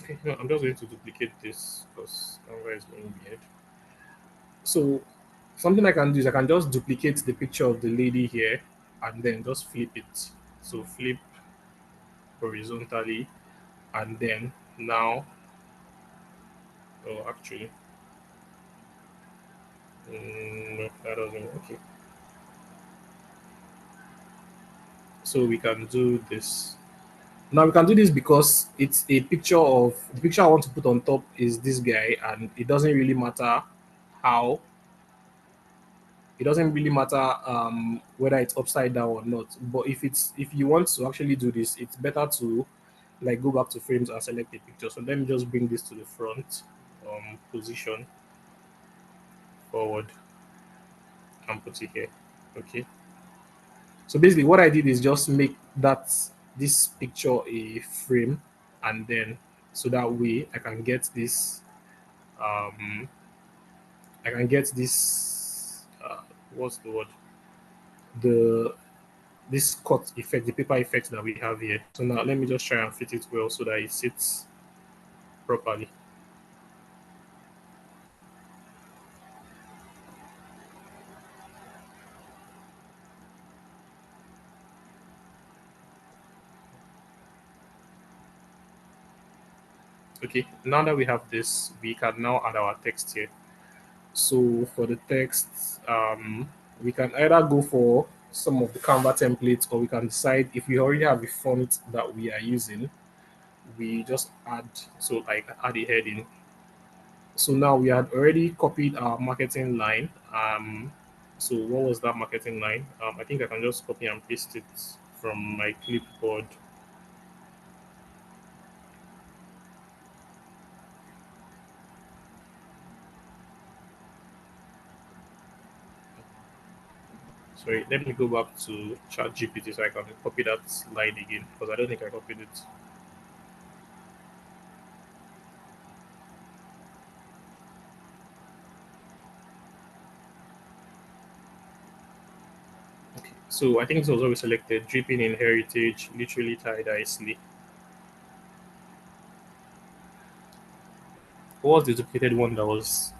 okay, no, I'm just going to duplicate this because Canva is going weird. So something I can do is I can just duplicate the picture of the lady here and then just flip it. So flip horizontally and then now, oh, actually, no, that doesn't, okay. So we can do this. Now we can do this because it's a picture of the picture I want to put on top is this guy, and how it doesn't really matter whether it's upside down or not. But if you want to actually do this, it's better to like go back to frames and select a picture. So let me just bring this to the front, position forward and put it here. Okay. So basically, what I did is just make this picture a frame, and then so that way um I can get this what's the word, the this cut effect, the paper effect that we have here. So now let me just try and fit it well so that it sits properly. Okay, now that we have this, we can now add our text here. So for the text, we can either go for some of the Canva templates, or we can decide if we already have a font that we are using, we just add, so like add a heading. So now we had already copied our marketing line. So what was that marketing line? I think I can just copy and paste it from my clipboard. Sorry, let me go back to ChatGPT so I can copy that line again because I don't think I copied it. Okay, so I think this was always selected: dripping in heritage, literally tie-dye sleek. What was the duplicated one that was?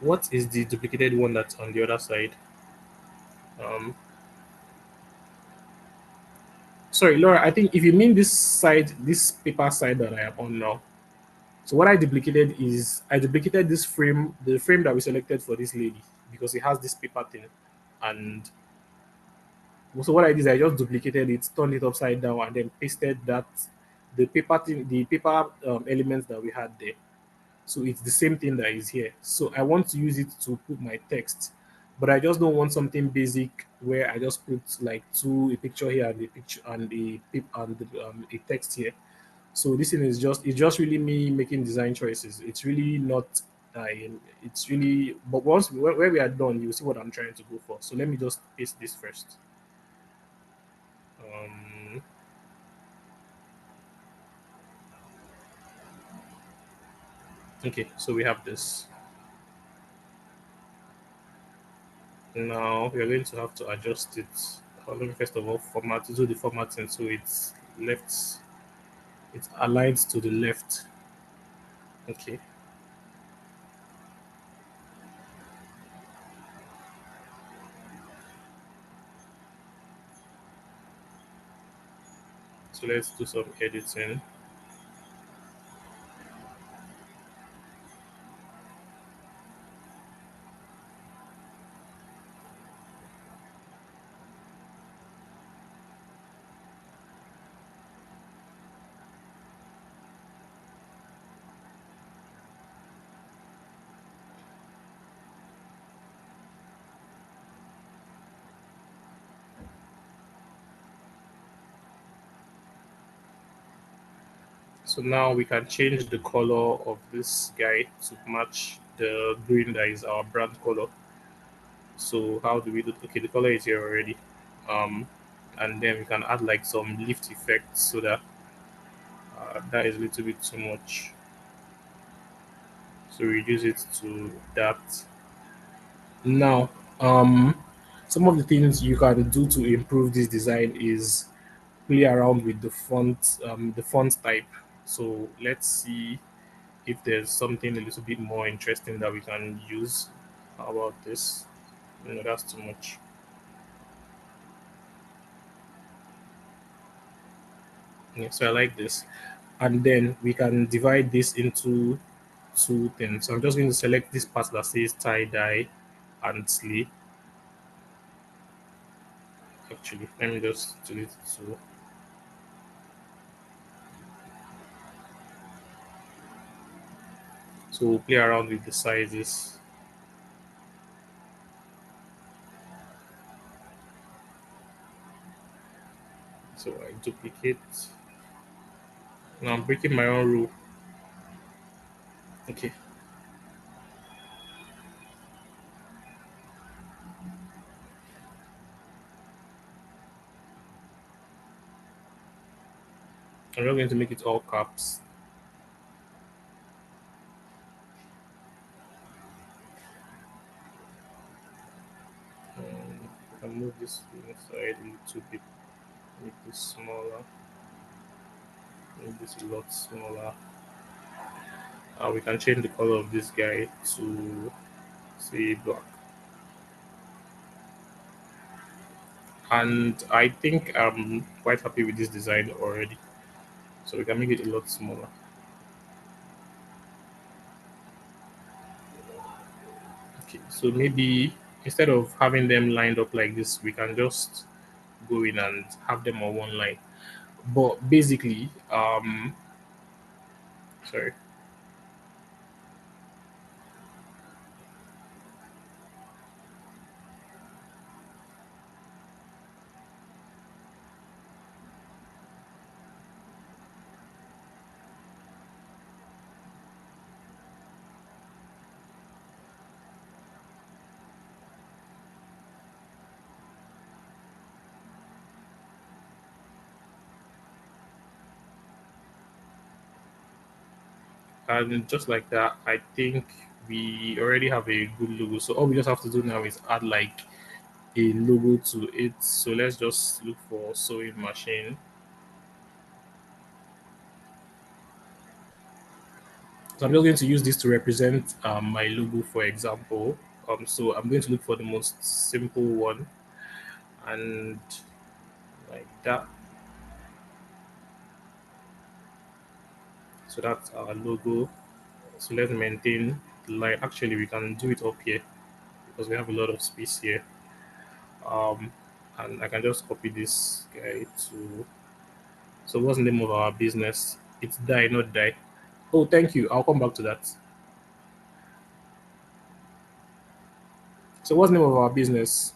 What is the duplicated one that's on the other side? Um, Sorry, Laura. I think if you mean this side, this paper side that I am on now. So what I duplicated is I duplicated this frame, the frame that we selected for this lady, because it has this paper thing. And so what I did is I just duplicated it, turned it upside down, and then pasted that the paper thing, the paper elements that we had there. So it's the same thing that is here. So I want to use it to put my text, but I just don't want something basic where I just put like a picture here and a picture and a text here. So this thing is just it's just really me making design choices. It's really not. It's really. But once where we are done, you'll see what I'm trying to go for. So let me just paste this first. Um, okay, so we have this. Now we are going to have to adjust it. Let me first of all format do the formatting so it's left. It aligns to the left. Okay, so let's do some editing. So now we can change the color of this guy to match the green that is our brand color. So how do we do? Okay, the color is here already. Um, and then we can add like some lift effects so that that is a little bit too much. So reduce it to that. Now, some of the things you can do to improve this design is play around with the font type. So let's see if there's something a little bit more interesting that we can use. How about this? No, that's too much. Yeah, so I like this. And then we can divide this into two things. So I'm just going to select this part that says tie dye and sleeve. Actually, let me just delete it. So we'll play around with the sizes. So I duplicate. Now I'm breaking my own rule. Okay, I'm not going to make it all caps. I can move this inside a little bit, make this smaller, make this a lot smaller. We can change the color of this guy to say black. And I think I'm quite happy with this design already. So we can make it a lot smaller. Okay, so maybe instead of having them lined up like this, we can just go in and have them on one line. But basically, sorry, and just like that, I think we already have a good logo. So all we just have to do now is add like a logo to it. So let's just look for sewing machine. So I'm just going to use this to represent my logo, for example. So I'm going to look for the most simple one, and like that. So that's our logo. So let's maintain the line. Actually, we can do it up here because we have a lot of space here. Um, and I can just copy this guy to. So what's the name of our business? It's die, not die. Oh, thank you. I'll come back to that. So what's the name of our business?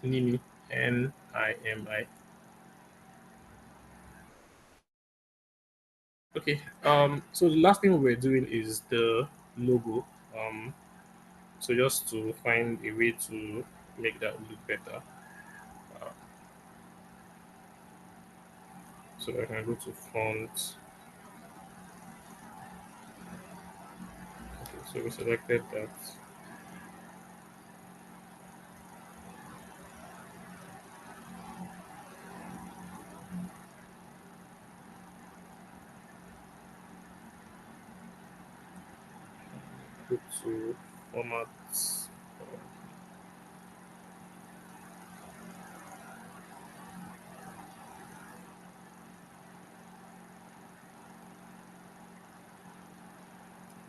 Nimi. Nimi. Okay. So the last thing we're doing is the logo. Um. So just to find a way to make that look better. Uh, so I can go to font. Okay. So we selected that. Go to format.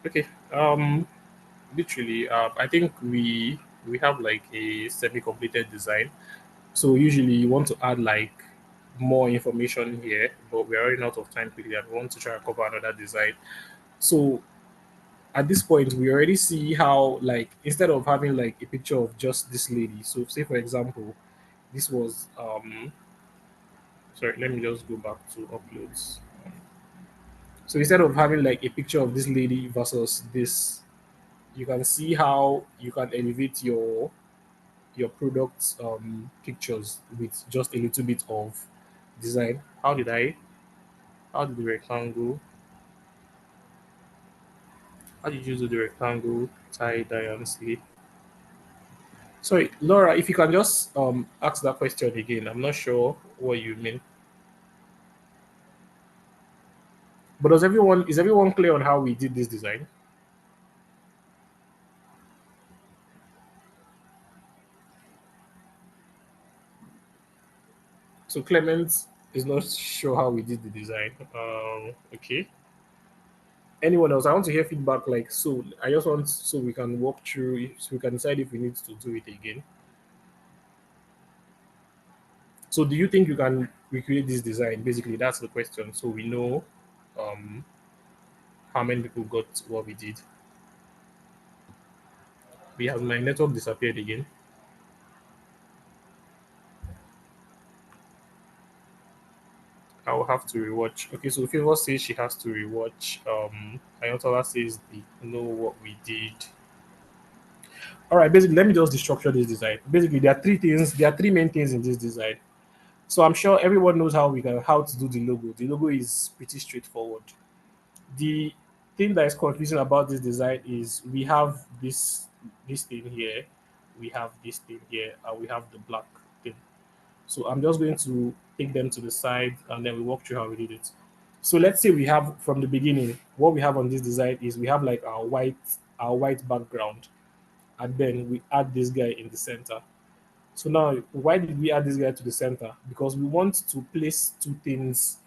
Okay. Literally. I think we have like a semi-completed design. So usually you want to add like more information here, but we're running out of time quickly and we want to try and cover another design. So at this point we already see how like instead of having like a picture of just this lady, so say for example this was sorry, let me just go back to uploads. So instead of having like a picture of this lady versus this, you can see how you can elevate your products pictures with just a little bit of design. How did the rectangle how did you do the rectangle tie dye and sleeve? Sorry, Laura, if you can just ask that question again. I'm not sure what you mean. But does everyone is everyone clear on how we did this design? So Clement is not sure how we did the design. Okay. Anyone else? I want to hear feedback. Like, so I just want so we can walk through, so we can decide if we need to do it again. So, do you think you can recreate this design? Basically, that's the question. So we know um, how many people got what we did. We have my network disappeared again. I will have to rewatch. Okay, so Favor says she has to rewatch. Ayotola says they know what we did. All right, basically, let me just destructure this design. Basically, there are three things. There are three main things in this design. So I'm sure everyone knows how to do the logo. The logo is pretty straightforward. The thing that is confusing about this design is we have this thing here, we have this thing here, and we have the black thing. So I'm just going to take them to the side and then we walk through how we did it. So let's say we have from the beginning, what we have on this design is we have like our white background, and then we add this guy in the center. So now, why did we add this guy to the center? Because we want to place two things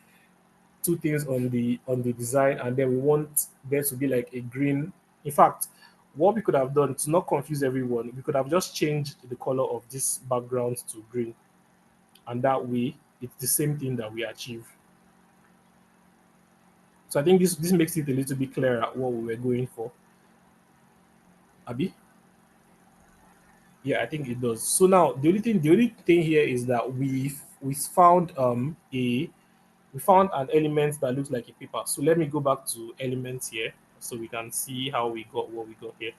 two things on the design, and then we want there to be like a green. In fact, what we could have done to not confuse everyone, we could have just changed the color of this background to green, and that way it's the same thing that we achieve. So I think this makes it a little bit clearer what we were going for. Abi? Yeah, I think it does. So now the only thing here is that we found we found an element that looks like a paper. So let me go back to elements here so we can see how we got what we got here.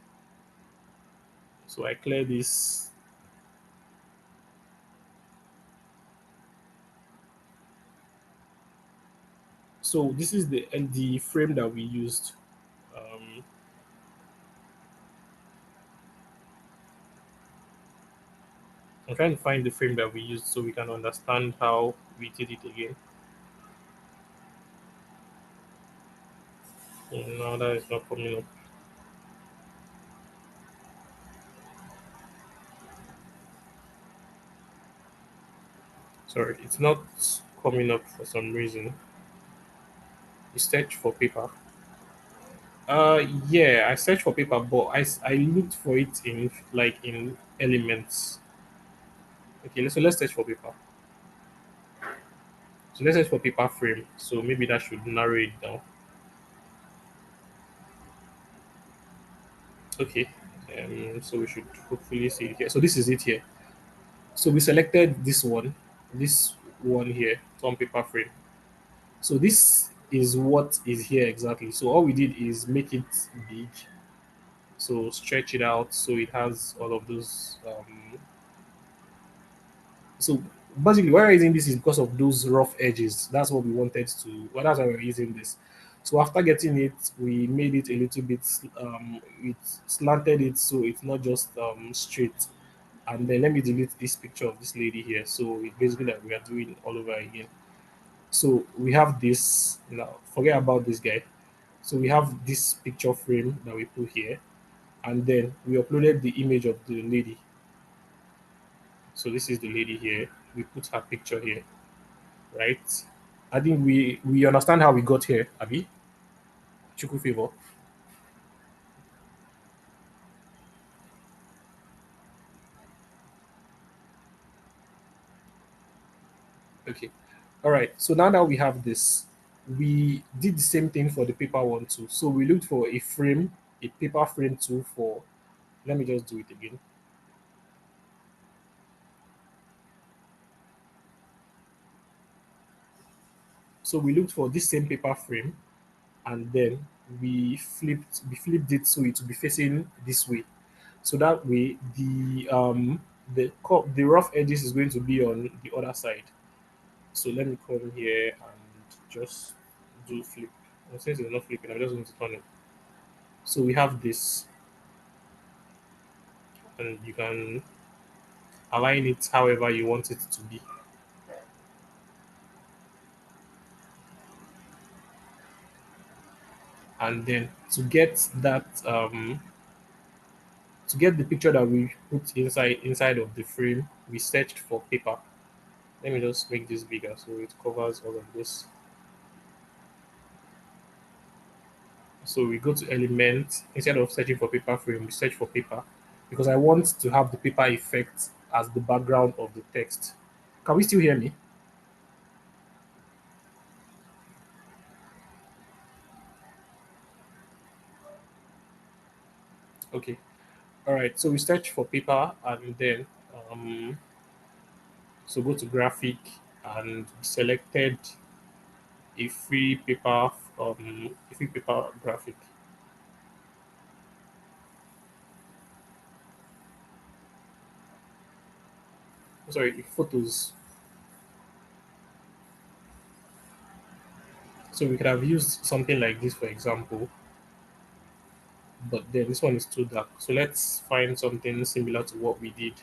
So I clear this. So this is the frame that we used. Um, I'm trying to find the frame that we used so we can understand how we did it again. No, that is not coming up. Sorry, it's not coming up for some reason. You search for paper. Yeah, I searched for paper, but I looked for it in like in elements. Okay, so let's search for paper. So let's search for paper frame. So maybe that should narrow it down. Okay. So we should hopefully see it here. So this is it here. So we selected this one here, on paper frame. So this is what is here exactly. So all we did is make it big. So stretch it out so it has all of those. So basically, why we're using this is because of those rough edges. That's what we wanted to. Well, that's why we're using this. So after getting it, we made it a little bit. It slanted it so it's not just straight. And then let me delete this picture of this lady here. So it basically like we are doing all over again. So we have this. Now forget about this guy. So we have this picture frame that we put here, and then we uploaded the image of the lady. So this is the lady here. We put her picture here, right? I think we understand how we got here, Abi. Chuku favor. Okay. All right. So now that we have this, we did the same thing for the paper one too. So we looked for a frame, a paper frame too for. Let me just do it again. So we looked for this same paper frame, and then we flipped it so it will be facing this way. So that way the rough edges is going to be on the other side. So let me come here and just do flip. And since it's not flipping, I'm just going to turn it. So we have this, and you can align it however you want it to be. And then to get the picture that we put inside of the frame, we searched for paper. Let me just make this bigger so it covers all of this. So we go to element instead of searching for paper frame, we search for paper because I want to have the paper effect as the background of the text. Can we still hear me? Okay. All right. So we search for paper and then um, so go to graphic and selected a free paper graphic. Sorry, photos. So we could have used something like this, for example, but then this one is too dark. So let's find something similar to what we did.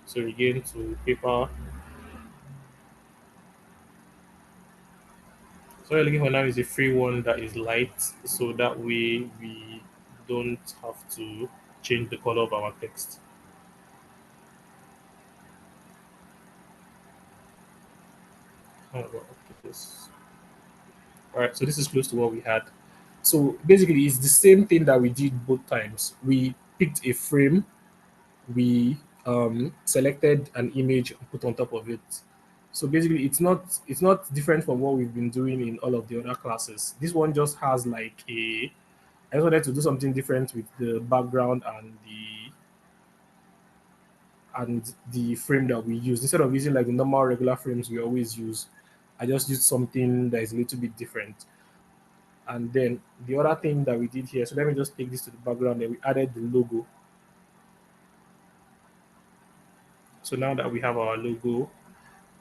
So again to paper. So what we're looking for now is a free one that is light, so that way we don't have to change the color of our text. How about this? All right, so this is close to what we had. So basically, it's the same thing that we did both times. We picked a frame, we selected an image and put on top of it. So basically, it's not different from what we've been doing in all of the other classes. This one just has like a. I just wanted to do something different with the background and the frame that we use. Instead of using like the normal regular frames we always use, I just used something that is a little bit different. And then the other thing that we did here, so let me just take this to the background, and we added the logo. So now that we have our logo,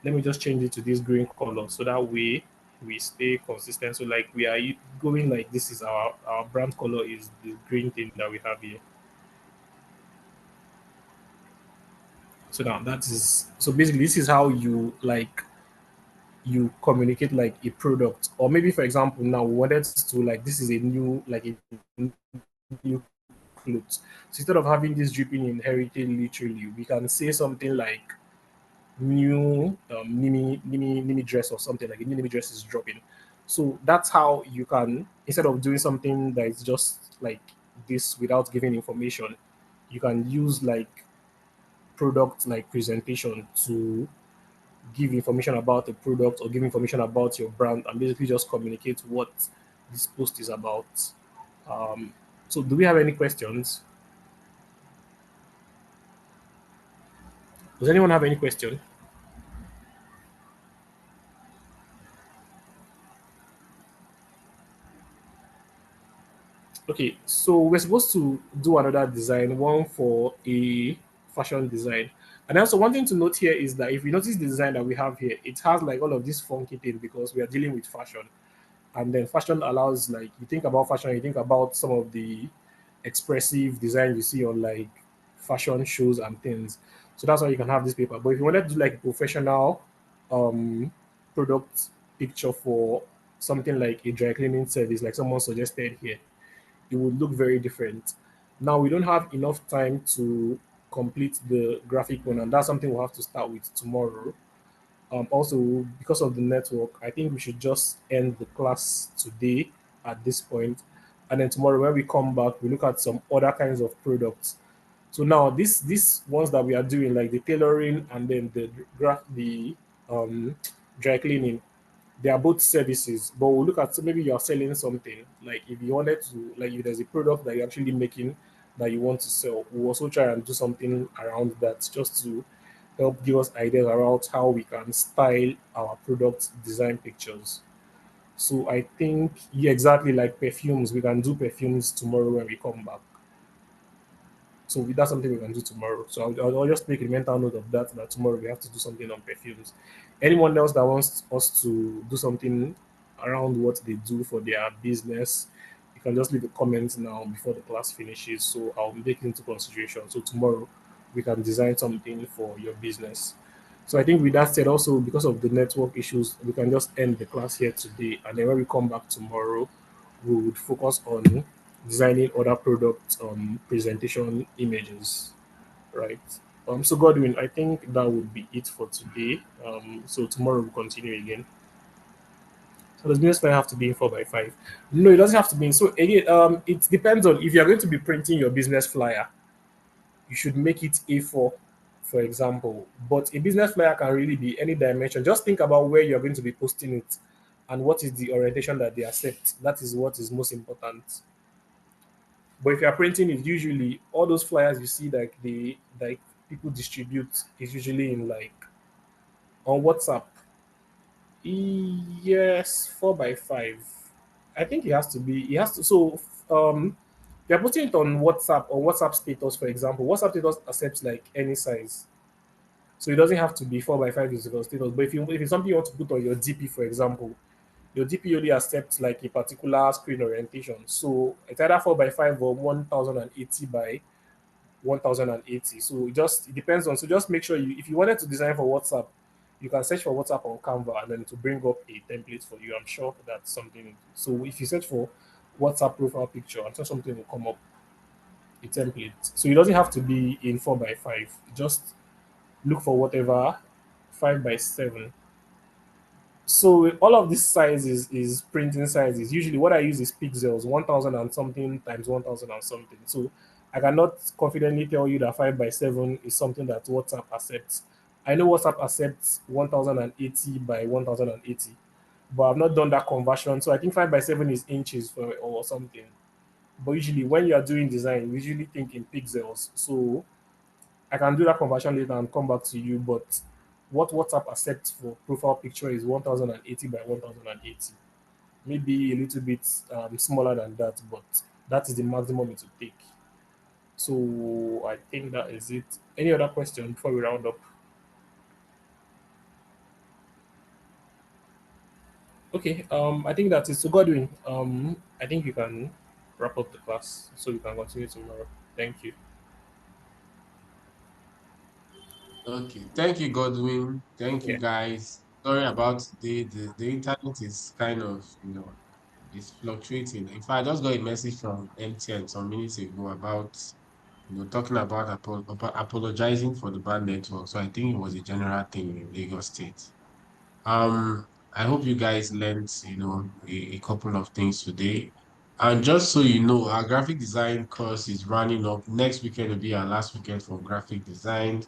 let me just change it to this green color so that way we stay consistent. So like we are going like this is our brand color is the green thing that we have here. So now that is so basically this is how you communicate like a product, or maybe for example now we wanted to like this is a new like a new clothes. So instead of having this dripping inherited literally, we can say something like new Nimi dress or something like a new Nimi dress is dropping. So that's how you can, instead of doing something that is just like this without giving information, you can use like product like presentation to give information about the product or give information about your brand and basically just communicate what this post is about. Um, so do we have any questions? Does anyone have any question? Okay, so we're supposed to do another design, one for a fashion design. And also, one thing to note here is that if you notice the design that we have here, it has like all of this funky thing because we are dealing with fashion. And then fashion allows, like, you think about fashion, you think about some of the expressive design you see on like fashion shows and things. So that's why you can have this paper. But if you wanted to do like a professional um product picture for something like a dry cleaning service, like someone suggested here, it would look very different. Now we don't have enough time to complete the graphic one, and that's something we'll have to start with tomorrow. Also, because of the network, I think we should just end the class today at this point, and then tomorrow when we come back, we look at some other kinds of products. So now these ones that we are doing, like the tailoring and then the um, dry cleaning, they are both services, but we'll look at, so maybe you're selling something. Like if you wanted to, like if there's a product that you're actually making that you want to sell, we'll also try and do something around that just to help give us ideas around how we can style our product design pictures. So I think, yeah, exactly like perfumes, we can do perfumes tomorrow when we come back. So that's something we can do tomorrow. So I'll just make a mental note of that. That tomorrow we have to do something on perfumes. Anyone else that wants us to do something around what they do for their business, you can just leave a comment now before the class finishes. So I'll take it into consideration. So tomorrow we can design something for your business. So I think with that said, also because of the network issues, we can just end the class here today, and then when we come back tomorrow, we would focus on designing other product presentation images, right? So Godwin, I think that would be it for today. So tomorrow we'll continue again. So does business flyer have to be in 4 by 5? No, it doesn't have to be in. So again, it depends on if you're going to be printing your business flyer, you should make it A4, for example. But a business flyer can really be any dimension. Just think about where you're going to be posting it and what is the orientation that they accept. That is what is most important. But if you're printing it, usually all those flyers you see like the like people distribute is usually in like on WhatsApp. Yes, 4 by 5. I think it has to be. It has to. So if you're putting it on WhatsApp or WhatsApp status, for example, WhatsApp status accepts like any size. So it doesn't have to be 4 by 5 is the status. But if it's something you want to put on your DP, for example, your DP only accepts like a particular screen orientation. So it's either 4 by 5 or 1080 by 1080. So it depends on. So just make sure if you wanted to design for WhatsApp, you can search for WhatsApp on Canva and then to bring up a template for you. I'm sure that's something. So if you search for WhatsApp profile picture, I'm sure something will come up, a template. So it doesn't have to be in 4 by 5. Just look for whatever 5 by 7. So all of these sizes is printing sizes. Usually, what I use is pixels, 1,000 and something times 1,000 and something. So I cannot confidently tell you that 5 by 7 is something that WhatsApp accepts. I know WhatsApp accepts 1,080 by 1,080, but I've not done that conversion. So I think 5 by 7 is inches or something. But usually, when you are doing design, we usually think in pixels. So I can do that conversion later and come back to you. But what WhatsApp accepts for profile picture is 1,080 by 1,080. Maybe a little bit smaller than that, but that is the maximum it will take. So I think that is it. Any other question before we round up? Okay, I think that's it. So Godwin, I think you can wrap up the class so we can continue tomorrow. Thank you. Okay. Thank you, Godwin. Thank you, Yeah. guys. Sorry about today. The internet is kind of, it's fluctuating. In fact, I just got a message from MTN some minutes ago about, talking about apologizing for the bad network. So I think it was a general thing in Lagos State. I hope you guys learned, a couple of things today. And just so you know, our graphic design course is running up. Next weekend will be our last weekend for graphic design.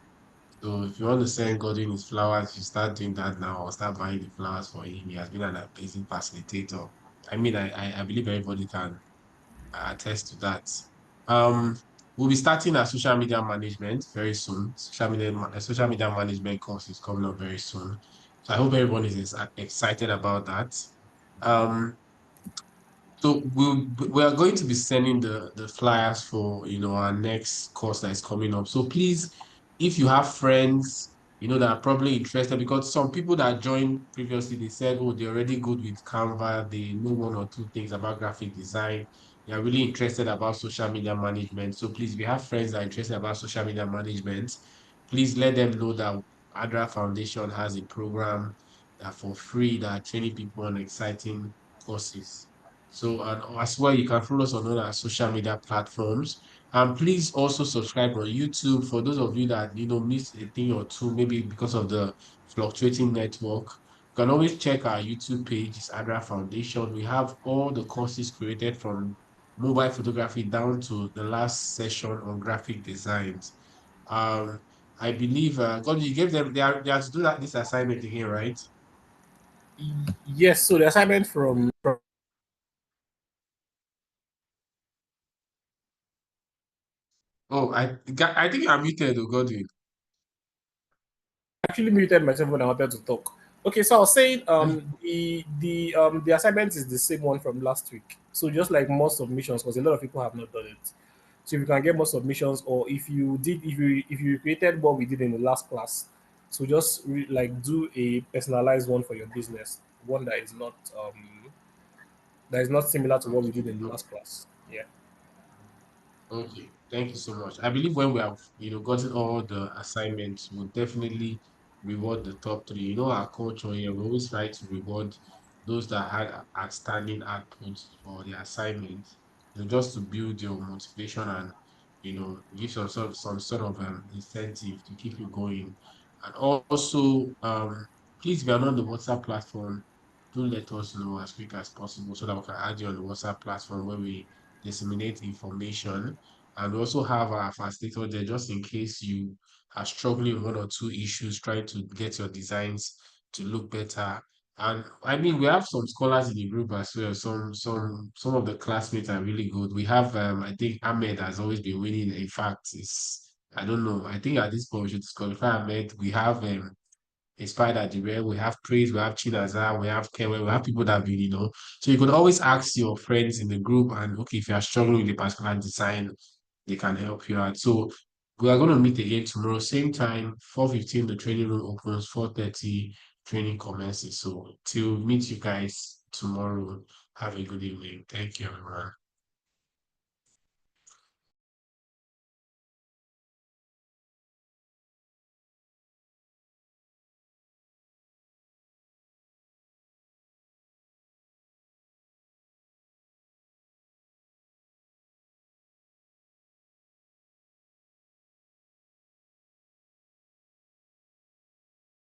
So if you want to send Gordon his flowers, you start doing that now or start buying the flowers for him. He has been an amazing facilitator. I mean, I believe everybody can attest to that. Um, we'll be starting our social media management very soon. Social media management course is coming up very soon. So I hope everyone is excited about that. Um, so we are going to be sending the flyers for our next course that is coming up. So please, if you have friends that are probably interested, because some people that joined previously they said, oh, they're already good with Canva, they know one or two things about graphic design, they are really interested about social media management. So please, if you have friends that are interested about social media management, please let them know that Adra Foundation has a program that for free that are training people on exciting courses. So, and as well, you can follow us on all our social media platforms. And please also subscribe on YouTube for those of you that miss a thing or two, maybe because of the fluctuating network. You can always check our YouTube page, it's Adra Foundation. We have all the courses created from mobile photography down to the last session on graphic designs. Um, I believe God, you gave them they are to do that this assignment again, right? Yes. So the assignment from Oh, I think I'm muted, oh, Godwin. actually muted myself when I wanted to talk. Okay, so I was saying the assignment is the same one from last week. So just like more submissions, because a lot of people have not done it. So if you can get more submissions, or if you created what we did in the last class, so just like do a personalized one for your business, one that is not similar to what we did Okay. in the last class. Yeah. Okay, thank you so much. I believe when we have, gotten all the assignments, we'll definitely reward the top three. Our culture here, we always try to reward those that had outstanding outputs for the assignments, just to build your motivation and, give some sort of incentive to keep you going. And also, please, if you are not on the WhatsApp platform, do let us know as quick as possible so that we can add you on the WhatsApp platform where we disseminate information. And we also have our facilitator there just in case you are struggling with one or two issues, trying to get your designs to look better. And I mean, we have some scholars in the group as well. Some of the classmates are really good. We have I think Ahmed has always been winning. In fact, it's I don't know. I think at this point we should disqualify Ahmed. We have inspired at the rare. We have praise, we have Chinaza, we have Kewe, we have people that have been, So you could always ask your friends in the group, and okay, if you are struggling with a particular design, they can help you out. So we are going to meet again tomorrow, same time, 4:15, the training room opens, 4:30, training commences. So till meet you guys tomorrow. Have a good evening. Thank you, everyone.